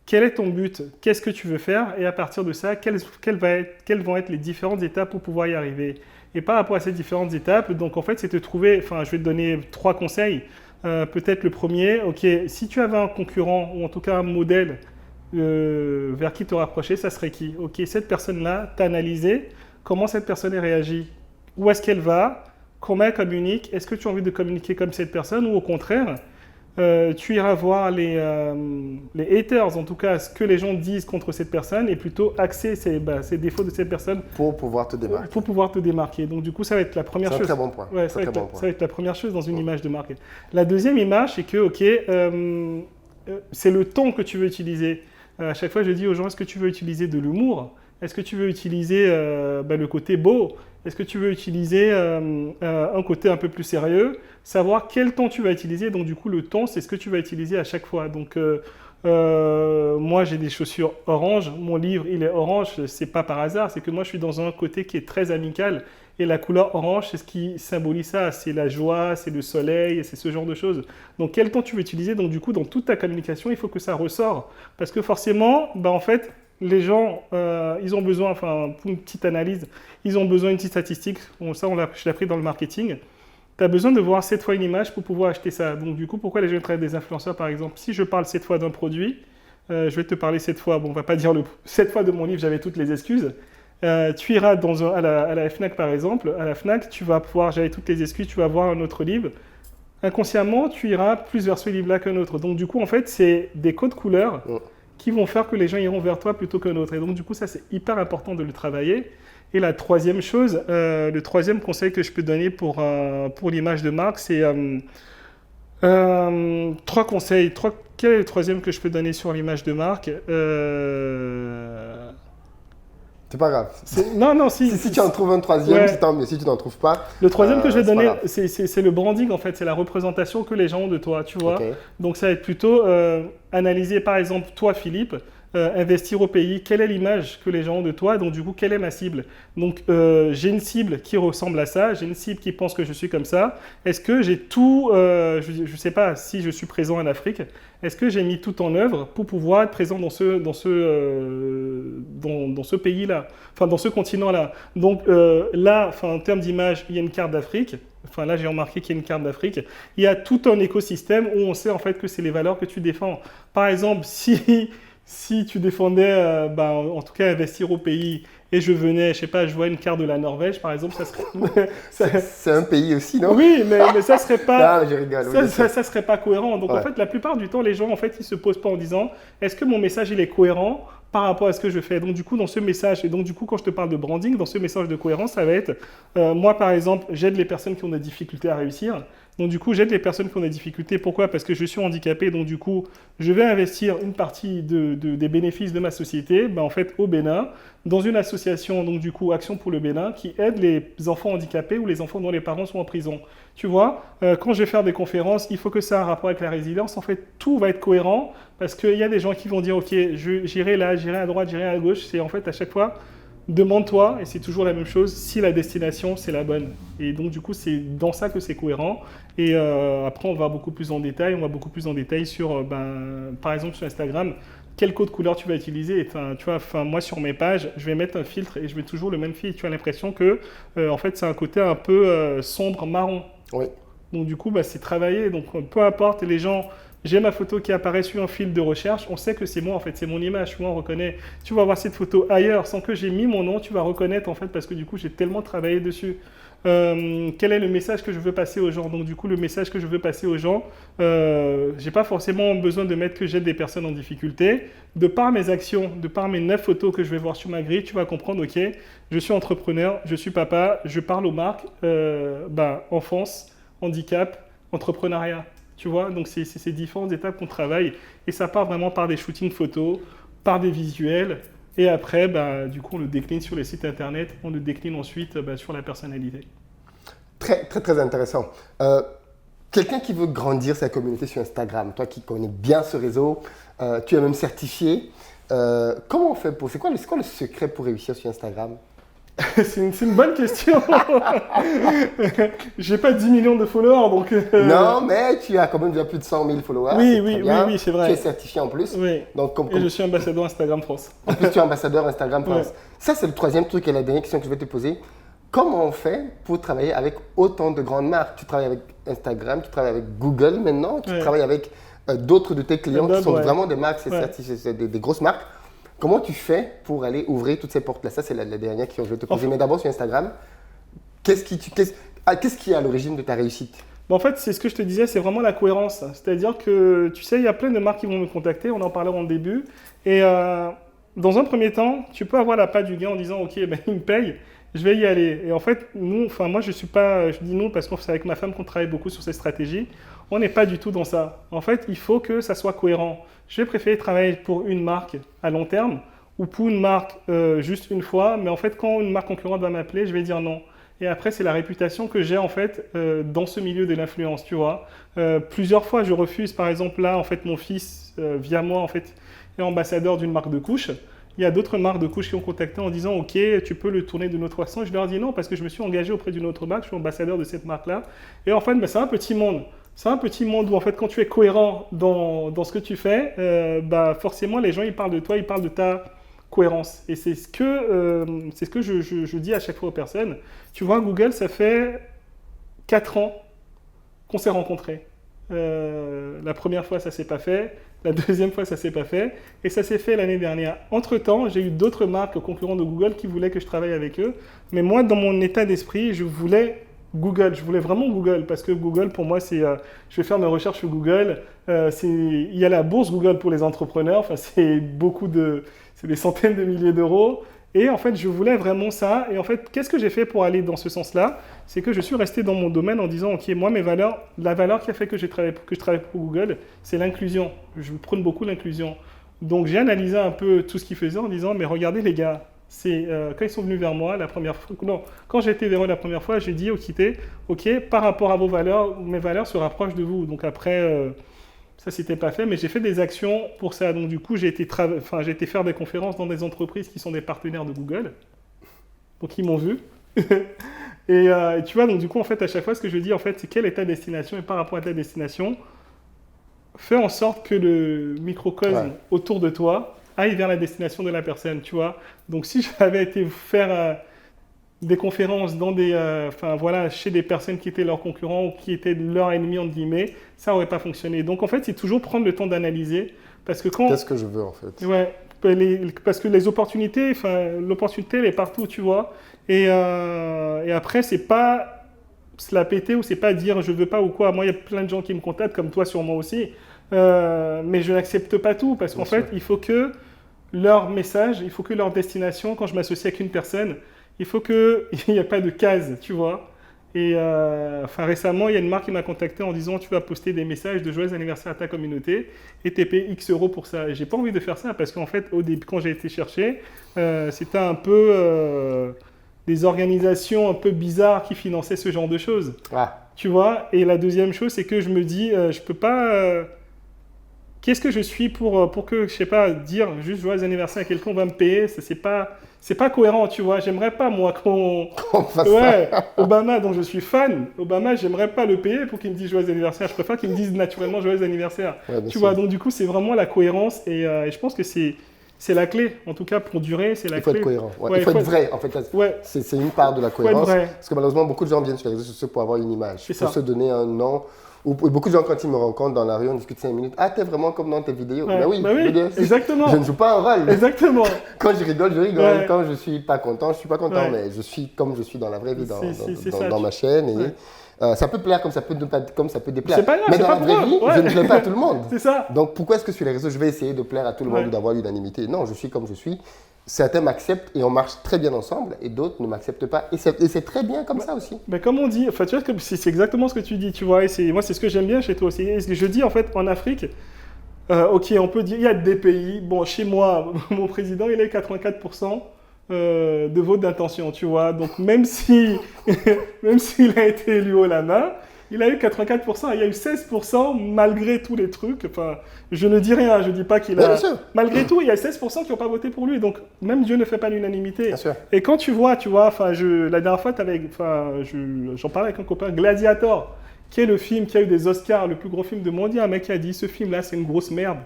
quel est ton but? Qu'est-ce que tu veux faire? Et à partir de ça, quelles vont être les différentes étapes pour pouvoir y arriver? Et par rapport à ces différentes étapes, donc en fait, c'est te trouver, enfin, je vais te donner 3 conseils. Peut-être le premier, ok, si tu avais un concurrent ou en tout cas un modèle vers qui te rapprocher, ça serait qui? Ok, cette personne-là, tu as analysé comment cette personne réagit, où est-ce qu'elle va, comment elle communique, est-ce que tu as envie de communiquer comme cette personne ou au contraire, tu iras voir les haters, en tout cas ce que les gens disent contre cette personne et plutôt axer ces défauts de cette personne pour pouvoir te démarquer. Pour pouvoir te démarquer. Donc du coup, ça va être la première chose. C'est un très bon point. Ouais, ça va être la première chose dans une image de marque. La deuxième image, c'est que, ok, c'est le ton que tu veux utiliser. À chaque fois, je dis aux gens, est-ce que tu veux utiliser de l'humour? Est-ce que tu veux utiliser le côté beau? Est-ce que tu veux utiliser un côté un peu plus sérieux? Savoir quel ton tu vas utiliser. Donc, du coup, le ton, c'est ce que tu vas utiliser à chaque fois. Donc, moi, j'ai des chaussures orange. Mon livre, il est orange. C'est pas par hasard. C'est que moi, je suis dans un côté qui est très amical. Et la couleur orange, c'est ce qui symbolise ça. C'est la joie, c'est le soleil, c'est ce genre de choses. Donc, quel ton tu veux utiliser? Donc, du coup, dans toute ta communication, il faut que ça ressort. Parce que forcément, en fait, les gens, ils ont besoin, enfin, pour une petite analyse, ils ont besoin d'une petite statistique. Bon, ça, je l'ai appris dans le marketing. Tu as besoin de voir 7 fois une image pour pouvoir acheter ça. Donc, du coup, pourquoi les gens travaillent avec des influenceurs, par exemple? Si je parle 7 fois d'un produit, je vais te parler 7 fois. Bon, on ne va pas dire 7 fois de mon livre, j'avais toutes les excuses. Tu iras à la FNAC, par exemple. À la FNAC, tu vas pouvoir, j'avais toutes les excuses, tu vas voir un autre livre. Inconsciemment, tu iras plus vers ce livre-là qu'un autre. Donc, du coup, en fait, c'est des codes couleurs qui vont faire que les gens iront vers toi plutôt qu'un autre. Et donc, du coup, ça, c'est hyper important de le travailler. Et la troisième chose, le troisième conseil que je peux donner pour l'image de marque, c'est trois conseils. Quel est le troisième que je peux donner sur l'image de marque? C'est pas grave. Non, si. Si tu en trouves un troisième, Ouais. c'est tant mieux. Si tu n'en trouves pas. Le troisième que je vais c'est pas donner, grave. c'est le branding en fait, c'est la représentation que les gens ont de toi, tu vois. Ok. Donc ça va être plutôt analyser par exemple toi Philippe, investir au pays, quelle est l'image que les gens ont de toi, donc du coup quelle est ma cible. Donc j'ai une cible qui ressemble à ça, j'ai une cible qui pense que je suis comme ça. Est-ce que j'ai tout, je ne sais pas si je suis présent en Afrique, est-ce que j'ai mis tout en œuvre pour pouvoir être présent dans ce pays-là, enfin dans ce continent-là. Donc là, enfin, en termes d'image, il y a une carte d'Afrique. Enfin là, j'ai remarqué qu'il y a une carte d'Afrique. Il y a tout un écosystème où on sait en fait que c'est les valeurs que tu défends. Par exemple, si tu défendais, en tout cas, investir au pays, et je venais, je sais pas, je vois une carte de la Norvège, par exemple, ça serait... C'est un pays aussi, non? Oui, mais ça serait pas... Ah, je rigole. Oui, Ça serait pas cohérent. Donc Ouais. en fait, la plupart du temps, les gens, en fait, ils se posent pas en disant, est-ce que mon message, il est cohérent par rapport à ce que je fais? Donc du coup, dans ce message, et donc du coup, quand je te parle de branding, dans ce message de cohérence, ça va être, moi, par exemple, j'aide les personnes qui ont des difficultés à réussir. Donc du coup, j'aide les personnes qui ont des difficultés. Pourquoi? Parce que je suis handicapé. Donc du coup, je vais investir une partie des bénéfices de ma société, en fait, au Bénin, dans une association, donc du coup, Action pour le Bénin, qui aide les enfants handicapés ou les enfants dont les parents sont en prison. Tu vois, quand je vais faire des conférences, il faut que ça ait un rapport avec la résilience. En fait, tout va être cohérent parce qu'il y a des gens qui vont dire, OK, j'irai là, j'irai à droite, j'irai à gauche. C'est en fait à chaque fois, demande-toi, et c'est toujours la même chose, si la destination, c'est la bonne. Et donc, du coup, c'est dans ça que c'est cohérent. Et après, on va beaucoup plus en détail. On va beaucoup plus en détail sur, par exemple, sur Instagram, quel code couleur tu vas utiliser. Enfin, tu vois, moi, sur mes pages, je vais mettre un filtre et je mets toujours le même filtre. Tu as l'impression que, en fait, c'est un côté un peu sombre, marron. Oui. Donc, du coup, c'est travaillé. Donc, peu importe, les gens... J'ai ma photo qui apparaît sur un fil de recherche, on sait que c'est moi en fait, c'est mon image, tu vois, on reconnaît. Tu vas voir cette photo ailleurs sans que j'ai mis mon nom, tu vas reconnaître en fait parce que du coup j'ai tellement travaillé dessus. Quel est le message que je veux passer aux gens? Donc du coup le message que je veux passer aux gens, j'ai pas forcément besoin de mettre que j'aide des personnes en difficulté. De par mes actions, de par mes 9 photos que je vais voir sur ma grille, tu vas comprendre, ok, je suis entrepreneur, je suis papa, je parle aux marques, enfance, handicap, entrepreneuriat. Tu vois, donc c'est ces différentes étapes qu'on travaille et ça part vraiment par des shootings photos, par des visuels et après, du coup, on le décline sur les sites internet, on le décline ensuite sur la personnalité. Très, très, très intéressant. Quelqu'un qui veut grandir sa communauté sur Instagram, toi qui connais bien ce réseau, tu es même certifié. Comment on fait c'est quoi le secret pour réussir sur Instagram? C'est une bonne question. J'ai pas 10 millions de followers, donc... Non, mais tu as quand même déjà plus de 100 000 followers. Oui, c'est vrai. Tu es certifié en plus. Oui. Donc, Et je suis ambassadeur Instagram France. En plus, tu es ambassadeur Instagram France. Ouais. Ça, c'est le troisième truc et la dernière question que je vais te poser. Comment on fait pour travailler avec autant de grandes marques? Tu travailles avec Instagram, tu travailles avec Google maintenant, tu travailles avec d'autres de tes clients qui sont vraiment des marques, c'est des grosses marques. Comment tu fais pour aller ouvrir toutes ces portes-là? Ça, c'est la dernière question que je vais te poser. Mais d'abord, sur Instagram, qu'est-ce qui est à l'origine de ta réussite? En fait, c'est ce que je te disais, c'est vraiment la cohérence. C'est-à-dire que, tu sais, il y a plein de marques qui vont me contacter, on en parlait en début. Et dans un premier temps, tu peux avoir la patte du gars en disant, OK, il me paye, je vais y aller. Et en fait, moi, je dis non parce que c'est avec ma femme qu'on travaille beaucoup sur ces stratégies. On n'est pas du tout dans ça. En fait, il faut que ça soit cohérent. Je vais préférer travailler pour une marque à long terme ou pour une marque juste une fois. Mais en fait, quand une marque concurrente va m'appeler, je vais dire non. Et après, c'est la réputation que j'ai en fait dans ce milieu de l'influence, tu vois. Plusieurs fois, je refuse. Par exemple, là, en fait, mon fils, via moi, en fait, est ambassadeur d'une marque de couches. Il y a d'autres marques de couches qui ont contacté en disant « Ok, tu peux le tourner de notre façon ». Je leur dis non parce que je me suis engagé auprès d'une autre marque, je suis ambassadeur de cette marque-là. Et en fait, c'est un petit monde. C'est un petit monde où en fait, quand tu es cohérent dans ce que tu fais, forcément, les gens ils parlent de toi, ils parlent de ta cohérence. Et c'est ce que je dis à chaque fois aux personnes. Tu vois, Google, ça fait 4 ans qu'on s'est rencontrés. La première fois, ça ne s'est pas fait. La deuxième fois, ça ne s'est pas fait. Et ça s'est fait l'année dernière. Entre-temps, j'ai eu d'autres marques concurrentes de Google qui voulaient que je travaille avec eux. Mais moi, dans mon état d'esprit, je voulais Google. Je voulais vraiment Google parce que Google, pour moi, c'est je vais faire mes recherches sur Google. Il y a la bourse Google pour les entrepreneurs. Enfin, c'est des centaines de milliers d'euros. Et en fait, je voulais vraiment ça. Et en fait, qu'est-ce que j'ai fait pour aller dans ce sens-là? C'est que je suis resté dans mon domaine en disant, OK, moi, la valeur qui a fait que je travaille pour Google, c'est l'inclusion. Je prône beaucoup l'inclusion. Donc, j'ai analysé un peu tout ce qu'ils faisaient en disant, mais regardez les gars, quand ils sont venus vers moi la première fois, non, quand j'ai été vers eux la première fois, j'ai dit, OK, par rapport à vos valeurs, mes valeurs se rapprochent de vous. Donc après, ça, c'était pas fait, mais j'ai fait des actions pour ça. Donc, du coup, j'ai été faire des conférences dans des entreprises qui sont des partenaires de Google. Donc, ils m'ont vu. Et tu vois, donc, du coup, en fait, à chaque fois, ce que je dis, en fait, c'est quelle est ta destination et par rapport à ta destination, fais en sorte que le microcosme autour de toi aille vers la destination de la personne, tu vois. Donc, si j'avais été faire des conférences chez des personnes qui étaient leurs concurrents ou qui étaient leurs ennemis, entre guillemets, ça n'aurait pas fonctionné. Donc, en fait, c'est toujours prendre le temps d'analyser. Parce que Qu'est-ce que je veux, en fait? Ouais, parce que l'opportunité, elle est partout, tu vois. Et après, c'est pas se la péter ou c'est pas dire je veux pas ou quoi. Moi, il y a plein de gens qui me contactent, comme toi sûrement aussi. Mais je n'accepte pas tout parce qu'en fait, il faut que leur message, il faut que leur destination, quand je m'associe avec une personne, il faut qu'il n'y ait pas de case, tu vois. Et récemment, il y a une marque qui m'a contacté en disant tu vas poster des messages de joyeux anniversaire à ta communauté et t'es payé X euros pour ça. Et j'ai pas envie de faire ça parce qu'en fait, au début, quand j'ai été chercher, c'était un peu des organisations un peu bizarres qui finançaient ce genre de choses. Ah. Tu vois. Et la deuxième chose, c'est que je me dis, je peux pas. Qu'est-ce que je suis pour que, je sais pas, dire juste joyeux anniversaire à quelqu'un, on va me payer, ça, c'est pas cohérent, tu vois. J'aimerais pas, moi, qu'on fasse ça. Obama, dont je suis fan, Obama, j'aimerais pas le payer pour qu'il me dise joyeux anniversaire. Je préfère qu'il me dise naturellement joyeux anniversaire. Ouais, tu vois, donc du coup, c'est vraiment la cohérence et je pense que c'est la clé, en tout cas pour durer, c'est la clé. Il faut être cohérent. Il faut être vrai, en fait. C'est une part de la cohérence. Parce que malheureusement, beaucoup de gens viennent sur les réseaux sociaux pour avoir une image. Pour se donner un nom. Ou beaucoup de gens, quand ils me rencontrent dans la rue, on discute 5 minutes. Ah, t'es vraiment comme dans tes vidéos. Ouais, oui, exactement. Je ne joue pas un rôle. Exactement. Quand je rigole, je rigole. Ouais. Quand je suis pas content, je suis pas content. Mais je suis comme je suis dans la vraie vie, dans ma chaîne. Et, ça peut plaire comme ça peut déplaire. C'est pas grave, mais dans la vraie vie, je ne plais pas à tout le monde. C'est ça. Donc pourquoi est-ce que sur les réseaux, je vais essayer de plaire à tout le monde ou d'avoir l'unanimité? Non, je suis comme je suis. Certains m'acceptent et on marche très bien ensemble et d'autres ne m'acceptent pas. Et c'est très bien comme ça aussi. Mais comme on dit, enfin, tu vois, c'est exactement ce que tu dis, tu vois. Et moi, c'est ce que j'aime bien chez toi aussi. Et ce que je dis, en fait, en Afrique, OK, on peut dire, il y a des pays. Bon, chez moi, mon président, il a eu 84% de vote d'intention, tu vois. Donc, même s'il a été élu haut la main, il a eu 84%, il y a eu 16% malgré tous les trucs. Enfin, je ne dis rien, je ne dis pas qu'il a... Bien sûr. Malgré tout, il y a 16% qui n'ont pas voté pour lui. Donc, même Dieu ne fait pas l'unanimité. Bien sûr. Et quand tu vois, la dernière fois, j'en parlais avec un copain, Gladiator, qui est le film qui a eu des Oscars, le plus gros film du monde. Il y a un mec qui a dit, ce film-là, c'est une grosse merde.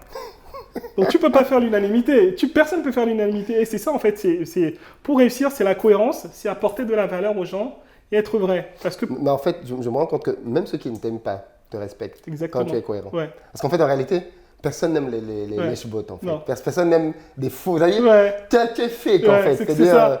Donc, tu ne peux pas faire l'unanimité. Personne ne peut faire l'unanimité. Et c'est ça, en fait. Pour réussir, c'est la cohérence, c'est apporter de la valeur aux gens. Et être vrai. Parce que... Mais en fait, je me rends compte que même ceux qui ne t'aiment pas te respectent. Exactement. Quand tu es cohérent. Ouais. Parce qu'en fait, en réalité, personne n'aime les lèche-bottes. En fait. Non. Personne n'aime des faux. Vous voyez, tu es fake en fait. C'est-à-dire,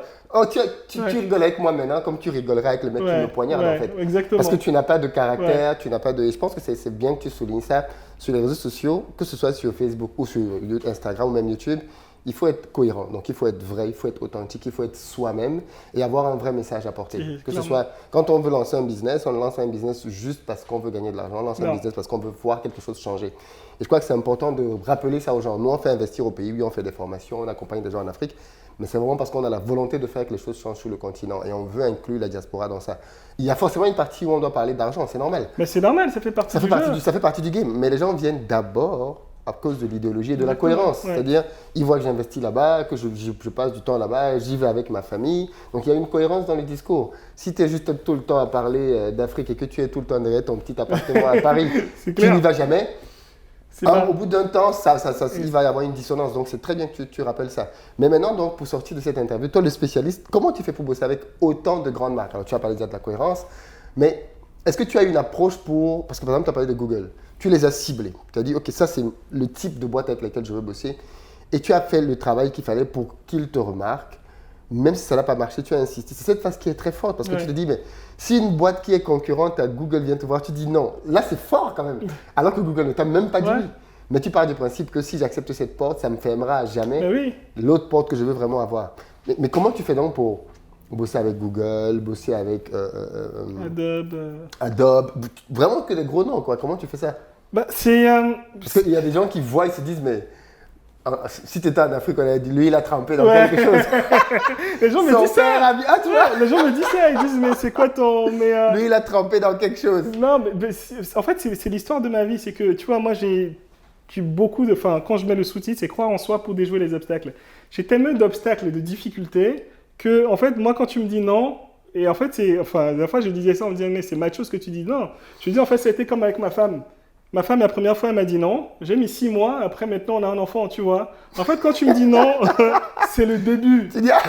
tu rigoles avec moi maintenant comme tu rigolerais avec le mec qui me poignarde en fait. Exactement. Parce que tu n'as pas de caractère, tu n'as pas de... Et je pense que c'est bien que tu soulignes ça sur les réseaux sociaux, que ce soit sur Facebook ou sur Instagram ou même YouTube. Il faut être cohérent, donc il faut être vrai, il faut être authentique, il faut être soi-même et avoir un vrai message à porter. Que ce soit quand on veut lancer un business, on lance un business juste parce qu'on veut gagner de l'argent, on lance un business parce qu'on veut voir quelque chose changer. Et je crois que c'est important de rappeler ça aux gens. Nous, on fait investir au pays, oui, on fait des formations, on accompagne des gens en Afrique, mais c'est vraiment parce qu'on a la volonté de faire que les choses changent sur le continent et on veut inclure la diaspora dans ça. Il y a forcément une partie où on doit parler d'argent, c'est normal. Mais c'est normal, ça fait partie du jeu. Ça fait partie du game, mais les gens viennent d'abord à cause de l'idéologie et de la cohérence. C'est-à-dire, ils voient que j'investis là-bas, que je passe du temps là-bas, j'y vais avec ma famille. Donc, il y a une cohérence dans les discours. Si tu es juste tout le temps à parler d'Afrique et que tu es tout le temps derrière ton petit appartement à Paris, tu n'y vas jamais, au bout d'un temps, il va y avoir une dissonance. Donc, c'est très bien que tu rappelles ça. Mais maintenant, donc, pour sortir de cette interview, toi, le spécialiste, comment tu fais pour bosser avec autant de grandes marques? Alors, tu as parlé déjà de la cohérence, mais est-ce que tu as une approche pour... Parce que, par exemple, tu as parlé de Google. Tu les as ciblés. Tu as dit, OK, ça, c'est le type de boîte avec laquelle je veux bosser. Et tu as fait le travail qu'il fallait pour qu'ils te remarquent. même si ça n'a pas marché, tu as insisté. C'est cette phase qui est très forte parce que Ouais. tu te dis, mais si une boîte qui est concurrente à Google vient te voir, tu dis non. Là, c'est fort quand même. Alors que Google ne t'a même pas dit Ouais. oui. Mais tu pars du principe que si j'accepte cette porte, ça me fermera à jamais Ben oui. l'autre porte que je veux vraiment avoir. Mais comment tu fais donc pour bosser avec Google, bosser avec Adobe. Adobe, vraiment que des gros noms, quoi. Comment tu fais ça? Bah, c'est. Parce qu'il y a des gens qui voient, ils se disent, mais si tu étais en Afrique, on aurait dit, lui, il a trempé dans Ouais. quelque chose. Les gens me Son disent ça. père a mis- Ah, tu vois, Les gens me disent ça. Ils disent, mais c'est quoi ton. lui, il a trempé dans quelque chose. Non, en fait, c'est l'histoire de ma vie. C'est que, tu vois, moi, j'ai beaucoup de. Enfin, quand je mets le sous-titre, c'est croire en soi pour déjouer les obstacles. J'ai tellement d'obstacles et de difficultés que, en fait, moi, quand tu me dis non, et en fait, c'est. Enfin, la dernière fois, je disais ça, on me disait, mais c'est macho ce que tu dis non. Je dis, en fait, ça a été comme avec ma femme. Ma femme, la première fois, elle m'a dit non. J'ai mis 6 mois. Après, maintenant, on a un enfant, tu vois. En fait, quand tu me dis non, c'est le début. Tu dis, ah,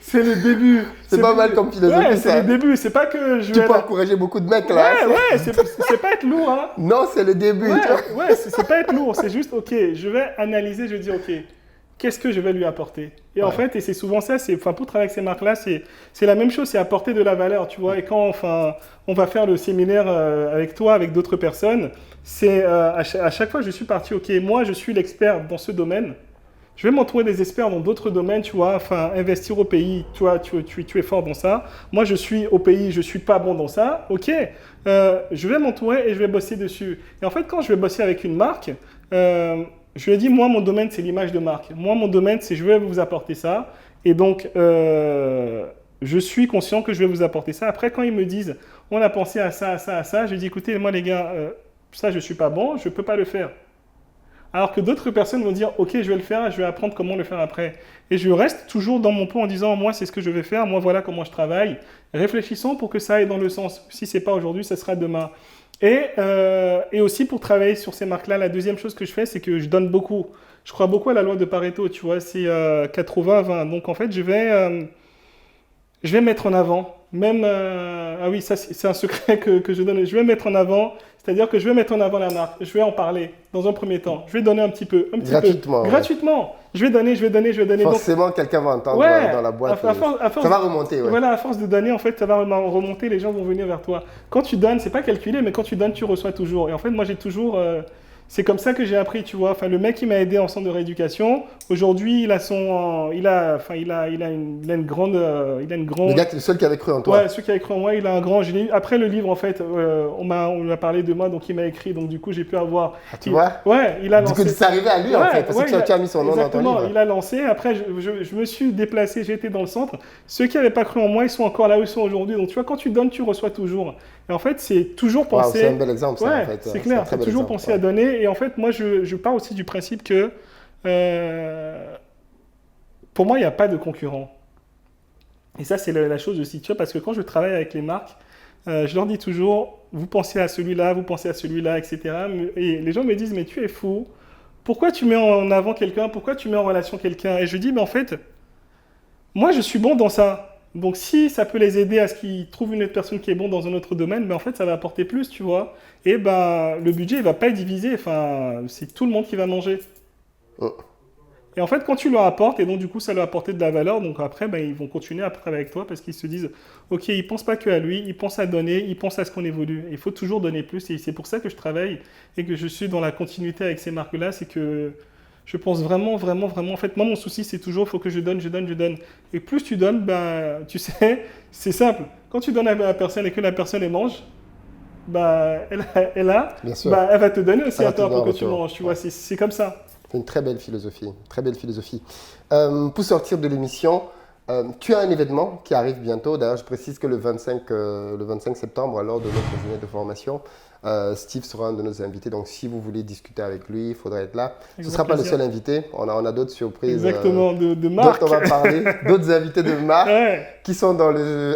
C'est le début. c'est pas mal comme philosophie, Ouais, ça. c'est le début. C'est pas que je Tu vais. peux encourager beaucoup de mecs, là. Ouais, ouais, c'est pas être lourd, hein. Non, c'est le début. tu vois. Ouais, ouais, c'est pas être lourd. C'est juste, ok, je vais analyser, je vais dire, ok, qu'est-ce que je vais lui apporter? Et en Ouais. fait, et c'est souvent ça, enfin, pour travailler avec ces marques-là, c'est la même chose, c'est apporter de la valeur, tu vois. Et quand, enfin, on va faire le séminaire avec toi, avec d'autres personnes, c'est à chaque fois, je suis parti, ok, moi, je suis l'expert dans ce domaine. Je vais m'entourer des experts dans d'autres domaines, tu vois, enfin, investir au pays, tu vois, tu es fort dans ça. Moi, je suis au pays, je suis pas bon dans ça. Ok, je vais m'entourer et je vais bosser dessus. Et en fait, quand je vais bosser avec une marque, je lui ai dit, moi, mon domaine, c'est l'image de marque. Moi, mon domaine, c'est je vais vous apporter ça. Et donc, je suis conscient que je vais vous apporter ça. Après, quand ils me disent, on a pensé à ça, à ça, à ça, je dis, écoutez, moi, les gars, ça, je suis pas bon, je peux pas le faire. Alors que d'autres personnes vont dire, ok, je vais le faire, je vais apprendre comment le faire après. Et je reste toujours dans mon pot en disant, moi, c'est ce que je vais faire, moi, voilà comment je travaille. Réfléchissons pour que ça aille dans le sens. Si c'est pas aujourd'hui, ça sera demain. Et aussi pour travailler sur ces marques-là, la deuxième chose que je fais, c'est que je donne beaucoup. Je crois beaucoup à la loi de Pareto, tu vois, c'est 80-20. Donc en fait, je vais mettre en avant, même, ah oui, ça c'est un secret que je donne, je vais mettre en avant, c'est-à-dire que je vais mettre en avant la marque, je vais en parler dans un premier temps, je vais donner un petit peu. Gratuitement, ouais. Gratuitement. Je vais donner. Forcément, quelqu'un va entendre Ouais, dans la boîte. à force ça va remonter, ouais. Voilà, à force de donner, en fait, ça va remonter, les gens vont venir vers toi. Quand tu donnes, c'est pas calculé, mais quand tu donnes, tu reçois toujours. Et en fait, moi, j'ai toujours... c'est comme ça que j'ai appris, tu vois. Enfin, le mec qui m'a aidé en centre de rééducation, aujourd'hui, il a une grande... Le gars, c'est le seul qui avait cru en toi. Ouais, celui qui a écrit en moi, il a un grand... Après le livre, en fait, on lui a parlé de moi, donc il m'a écrit, donc du coup, j'ai pu avoir... Ah, tu vois? Ouais, il a Du lancé... coup, c'est arrivé à lui, en Ouais, fait, parce ouais, que tu as mis son nom dans ton exactement, livre. il a lancé. Après, je me suis déplacé, j'ai été dans le centre. Ceux qui n'avaient pas cru en moi, ils sont encore là où ils sont aujourd'hui. Donc, tu vois, quand tu donnes, tu reçois toujours. Et en fait, c'est toujours Wow, penser... c'est un bel exemple, ça, Ouais, en fait. c'est clair. un très C'est bel toujours exemple, penser ouais. à donner. Et en fait, moi, je pars aussi du principe que pour moi, il n'y a pas de concurrent. Et ça, c'est la chose aussi, tu vois, parce que quand je travaille avec les marques, je leur dis toujours, vous pensez à celui-là, etc. Et les gens me disent, mais tu es fou. Pourquoi tu mets en avant quelqu'un? Pourquoi tu mets en relation quelqu'un? Et je dis, mais en fait, moi, je suis bon dans ça. Donc, si ça peut les aider à ce qu'ils trouvent une autre personne qui est bon dans un autre domaine, ben, en fait, ça va apporter plus, tu vois. Et ben, le budget, il va pas être divisé. Enfin, c'est tout le monde qui va manger. Oh. Et en fait, quand tu leur apportes, et donc du coup, ça leur apporte de la valeur, donc après, ben, ils vont continuer à travailler avec toi parce qu'ils se disent, ok, ils pensent pas que à lui, ils pensent à donner, ils pensent à ce qu'on évolue. Et il faut toujours donner plus. Et c'est pour ça que je travaille et que je suis dans la continuité avec ces marques-là, c'est que je pense vraiment. En fait, moi, mon souci, c'est toujours, il faut que je donne. Et plus tu donnes, ben, tu sais, c'est simple. Quand tu donnes à la personne et que la personne elle mange, bah, elle Bien sûr. bah, elle va te donner aussi Elle à va te toi pour donner que en tu retour. manges, tu vois, c'est comme ça. C'est une très belle philosophie, très belle philosophie. Pour sortir de l'émission, tu as un événement qui arrive bientôt. D'ailleurs, je précise que le 25 septembre, lors de notre journée de formation, Steve sera un de nos invités. Donc, si vous voulez discuter avec lui, il faudra être là. Ce ne sera pas le seul invité. On a d'autres surprises. Exactement, de Dont marque. on va parler. D'autres invités de marque Ouais. qui sont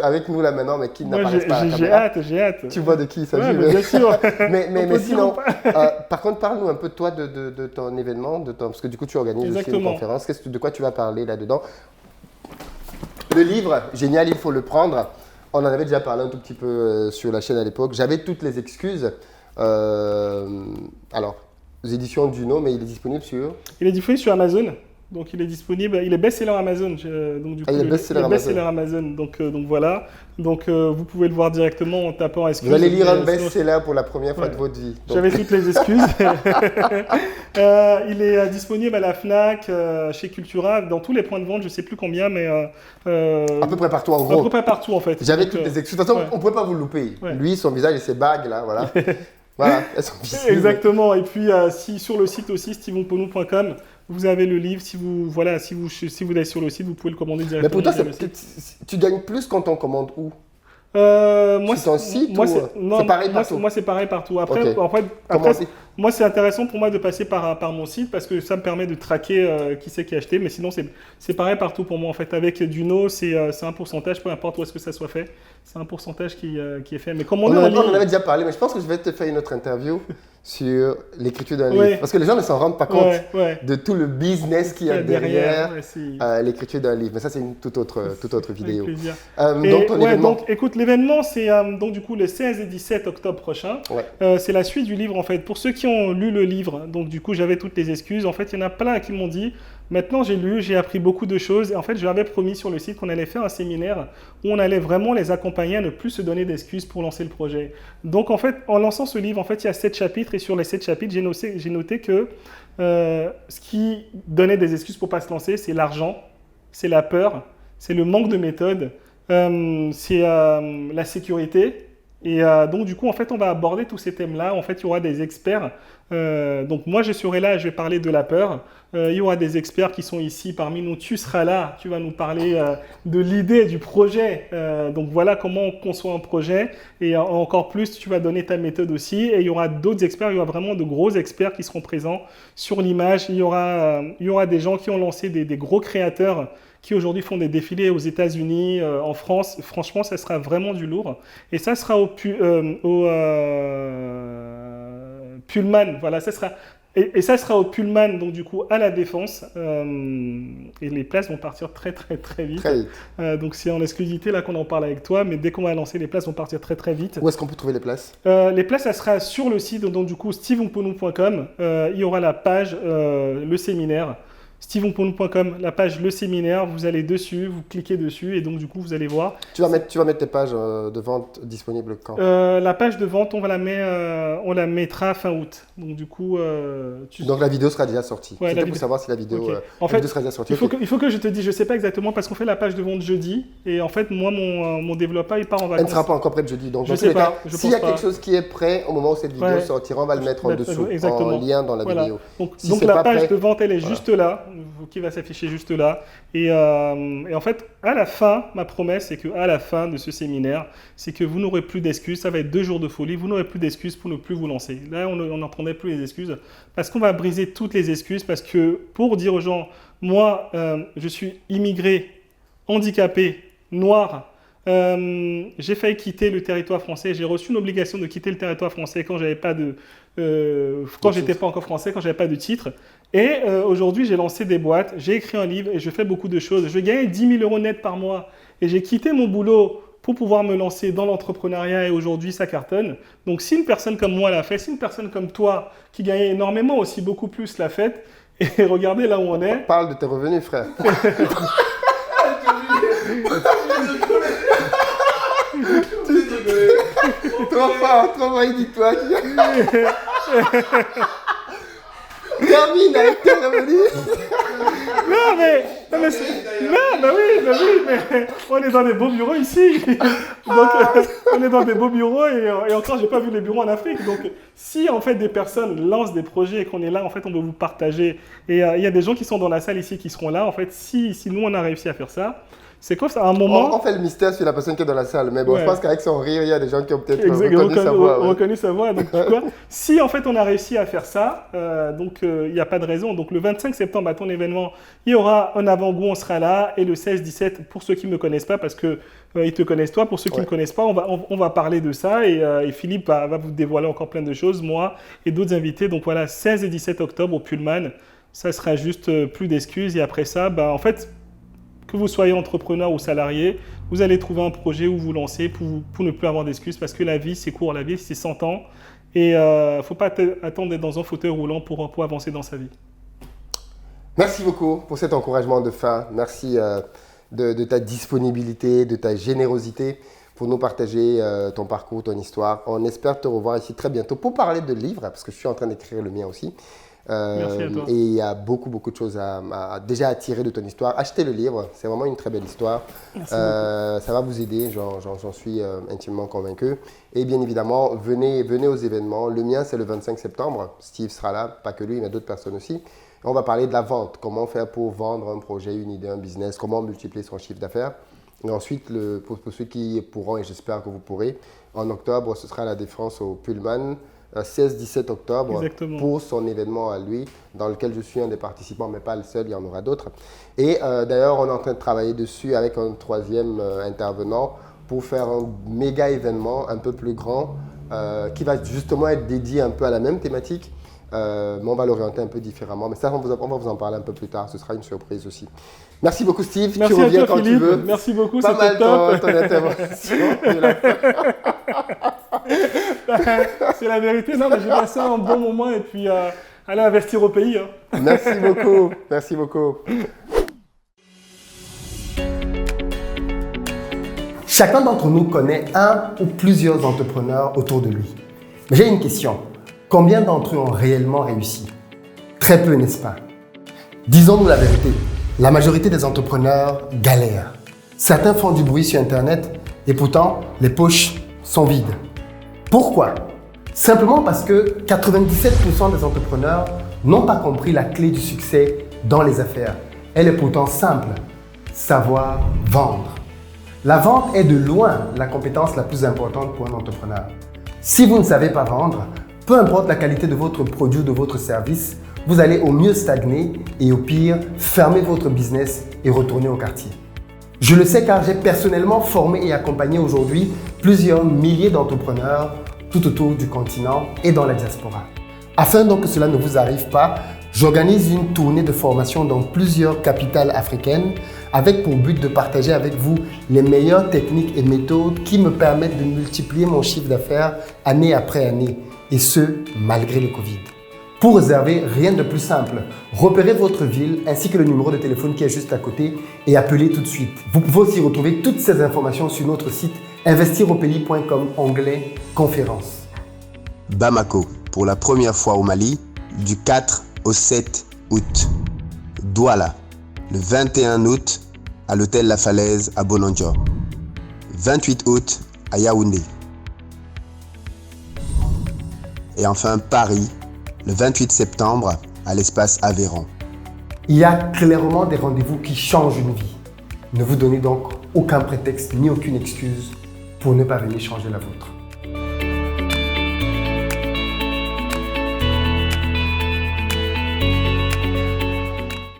avec nous là maintenant, mais qui Moi, n'apparaissent pas à la j'ai caméra. j'ai hâte. Tu vois de qui il s'agit. Ouais, mais bien sûr. mais On peut dire sinon, ou pas. par contre, parle-nous un peu de toi, de ton événement, parce que du coup, tu organises aussi une Exactement. conférence. De quoi tu vas parler là-dedans? Le livre, génial, il faut le prendre. On en avait déjà parlé un tout petit peu sur la chaîne à l'époque. J'avais toutes les excuses. Alors, éditions Duno, mais il est disponible sur... Il est disponible sur Amazon. Donc il est disponible, il est best-seller Amazon. Donc du coup, il est best-seller Amazon. Donc voilà. Donc vous pouvez le voir directement en tapant excuse. Vous allez lire un best-seller pour la première fois de votre vie. J'avais toutes les excuses. Il est disponible à la Fnac, chez Cultura, dans tous les points de vente, je ne sais plus combien, mais... à peu près partout en gros. À peu près partout en fait. J'avais toutes les excuses. De toute façon, on ne pouvait pas vous louper. Lui, son visage et ses bagues là, voilà. Voilà, elles sont visibles. Exactement. Et puis si sur le site aussi, stevemponou.com, vous avez le livre. Si vous allez sur le site, vous pouvez le commander directement. Mais pour toi, tu gagnes plus quand on commande où? Moi, c'est un site c'est pareil partout. Moi, c'est pareil partout. Après, moi, c'est intéressant pour moi de passer par mon site parce que ça me permet de traquer qui c'est qui a acheté. Mais sinon, c'est pareil partout pour moi. En fait, avec Duno, c'est un pourcentage, peu importe où est-ce que ça soit fait. C'est un pourcentage qui est fait. Mais comme on en avait déjà parlé, mais je pense que je vais te faire une autre interview sur l'écriture d'un livre. Parce que les gens ne s'en rendent pas compte de tout le business qu'il y a derrière l'écriture d'un livre. Mais ça, c'est une toute autre vidéo. Avec plaisir. Donc, écoute, l'événement, c'est donc du coup le 16 et 17 octobre prochain. C'est la suite du livre, en fait. Pour ceux qui ont lu le livre, donc du coup, j'avais toutes les excuses. En fait, il y en a plein qui m'ont dit... Maintenant, j'ai lu, j'ai appris beaucoup de choses. Et en fait, je leur avais promis sur le site qu'on allait faire un séminaire où on allait vraiment les accompagner à ne plus se donner d'excuses pour lancer le projet. Donc, en fait, en lançant ce livre, en fait, il y a 7 chapitres. Et sur les 7 chapitres, j'ai noté que ce qui donnait des excuses pour ne pas se lancer, c'est l'argent, c'est la peur, c'est le manque de méthode, c'est la sécurité. Et donc, du coup, en fait, on va aborder tous ces thèmes-là. En fait, il y aura des experts. Donc, moi, je serai là, je vais parler de la peur. Il y aura des experts qui sont ici parmi nous. Tu seras là, tu vas nous parler de l'idée, du projet. Donc, voilà comment on conçoit un projet. Et encore plus, tu vas donner ta méthode aussi. Et il y aura d'autres experts. Il y aura vraiment de gros experts qui seront présents sur l'image. Il y aura des gens qui ont lancé des gros créateurs qui aujourd'hui font des défilés aux États-Unis, en France. Franchement, ça sera vraiment du lourd. Et ça sera au Pullman. Voilà, ça sera... Et ça sera au Pullman, donc du coup à la Défense. Et les places vont partir très vite. Très vite. Donc c'est en exclusivité là qu'on en parle avec toi, mais dès qu'on va lancer, les places vont partir très vite. Où est-ce qu'on peut trouver les places? Les places, ça sera sur le site, donc du coup stevemponou.com. Il y aura la page, le séminaire. stevemponou.com, la page Le Séminaire, vous allez dessus, vous cliquez dessus et donc du coup vous allez voir. Tu vas mettre tes pages de vente disponibles quand? La page de vente, on la mettra fin août. Donc du coup... Donc la vidéo sera déjà sortie. Ouais, C'était pour savoir si la vidéo, en fait, sera déjà sortie. Il faut que je te dise, je ne sais pas exactement parce qu'on fait la page de vente jeudi et en fait moi mon développeur il part en vacances. Elle ne sera pas encore prête jeudi. Donc je sais pas. S'il y a quelque chose qui est prêt au moment où cette vidéo sortira, on va le mettre en dessous, en lien dans la vidéo. Donc la page de vente elle est juste là, qui va s'afficher juste là. Et en fait, à la fin, ma promesse, c'est qu'à la fin de ce séminaire, c'est que vous n'aurez plus d'excuses. Ça va être 2 jours de folie. Vous n'aurez plus d'excuses pour ne plus vous lancer. Là, on n'entendait plus les excuses parce qu'on va briser toutes les excuses. Parce que pour dire aux gens, moi, je suis immigré, handicapé, noir. J'ai failli quitter le territoire français. J'ai reçu une obligation de quitter le territoire français quand j'avais pas de, quand j'étais pas encore français, quand j'avais pas de titre. Et aujourd'hui, j'ai lancé des boîtes, j'ai écrit un livre et je fais beaucoup de choses. Je gagnais 10 000 € net par mois et j'ai quitté mon boulot pour pouvoir me lancer dans l'entrepreneuriat et aujourd'hui, ça cartonne. Donc, si une personne comme moi l'a fait, si une personne comme toi qui gagnait énormément aussi, beaucoup plus, l'a fait, et regardez là où on est. Parle de tes revenus, frère. Trop fort, il dit toi. Termine avec tes revenus. Mais on est dans des beaux bureaux ici. Donc, on est dans des beaux bureaux et encore, j'ai pas vu les bureaux en Afrique. Donc, si en fait des personnes lancent des projets et qu'on est là, en fait, on veut vous partager. Et il y a des gens qui sont dans la salle ici qui seront là. En fait, si nous on a réussi à faire ça. C'est quoi ça, à un moment... On fait le mystère sur la personne qui est dans la salle, mais bon, je pense qu'avec son rire, il y a des gens qui ont peut-être reconnu sa voix. Donc, tu vois, si en fait on a réussi à faire ça, donc il n'y a pas de raison. Donc le 25 septembre, à ton événement, il y aura un avant-goût, on sera là, et le 16-17, pour ceux qui ne me connaissent pas, parce que ils te connaissent toi, pour ceux qui ne me connaissent pas, on va parler de ça, et Philippe va vous dévoiler encore plein de choses, moi et d'autres invités. Donc voilà, 16 et 17 octobre au Pullman, ça sera juste plus d'excuses, et après ça, en fait... Que vous soyez entrepreneur ou salarié, vous allez trouver un projet où vous lancer pour ne plus avoir d'excuses parce que la vie, c'est court, la vie, c'est 100 ans. Et il ne faut pas attendre d'être dans un fauteuil roulant pour avancer dans sa vie. Merci beaucoup pour cet encouragement de fin. Merci de ta disponibilité, de ta générosité pour nous partager ton parcours, ton histoire. On espère te revoir ici très bientôt pour parler de livres, parce que je suis en train d'écrire le mien aussi. Merci à toi. Et il y a beaucoup de choses déjà à tirer de ton histoire. Achetez le livre, c'est vraiment une très belle histoire. Ça va vous aider, j'en suis intimement convaincu. Et bien évidemment, venez aux événements. Le mien, c'est le 25 septembre. Steve sera là, pas que lui, il y a d'autres personnes aussi. On va parler de la vente, comment faire pour vendre un projet, une idée, un business, comment multiplier son chiffre d'affaires. Et ensuite, pour ceux qui pourront, et j'espère que vous pourrez, en octobre, ce sera à la Défense au Pullman, 16-17 octobre, Exactement. pour son événement à lui, dans lequel je suis un des participants, mais pas le seul, il y en aura d'autres. Et d'ailleurs, on est en train de travailler dessus avec un troisième intervenant pour faire un méga événement un peu plus grand, qui va justement être dédié un peu à la même thématique. Mais on va l'orienter un peu différemment. Mais ça, on va vous en parler un peu plus tard. Ce sera une surprise aussi. Merci beaucoup, Steve. Merci tu reviens à toi, quand Philippe. tu veux. Merci beaucoup, Pas mal c'était top. ton intervention. C'est la vérité. Non, mais j'ai passé un bon moment et puis allez investir au pays. Hein. Merci beaucoup. Merci beaucoup. Chacun d'entre nous connaît un ou plusieurs entrepreneurs autour de lui. Mais j'ai une question. Combien d'entre eux ont réellement réussi? Très peu, n'est-ce pas? Disons-nous la vérité, la majorité des entrepreneurs galèrent. Certains font du bruit sur Internet et pourtant, les poches sont vides. Pourquoi? Simplement parce que 97% des entrepreneurs n'ont pas compris la clé du succès dans les affaires. Elle est pourtant simple, savoir vendre. La vente est de loin la compétence la plus importante pour un entrepreneur. Si vous ne savez pas vendre, peu importe la qualité de votre produit ou de votre service, vous allez au mieux stagner et au pire, fermer votre business et retourner au quartier. Je le sais car j'ai personnellement formé et accompagné aujourd'hui plusieurs milliers d'entrepreneurs tout autour du continent et dans la diaspora. Afin donc que cela ne vous arrive pas, j'organise une tournée de formation dans plusieurs capitales africaines avec pour but de partager avec vous les meilleures techniques et méthodes qui me permettent de multiplier mon chiffre d'affaires année après année. Et ce, malgré le Covid. Pour réserver, rien de plus simple. Repérez votre ville ainsi que le numéro de téléphone qui est juste à côté et appelez tout de suite. Vous pouvez aussi retrouver toutes ces informations sur notre site investiropayes.com onglet conférence. Bamako, pour la première fois au Mali, du 4 au 7 août. Douala, le 21 août à l'hôtel La Falaise à Bonanjo. 28 août à Yaoundé. Et enfin Paris, le 28 septembre, à l'espace Aveyron. Il y a clairement des rendez-vous qui changent une vie. Ne vous donnez donc aucun prétexte ni aucune excuse pour ne pas venir changer la vôtre.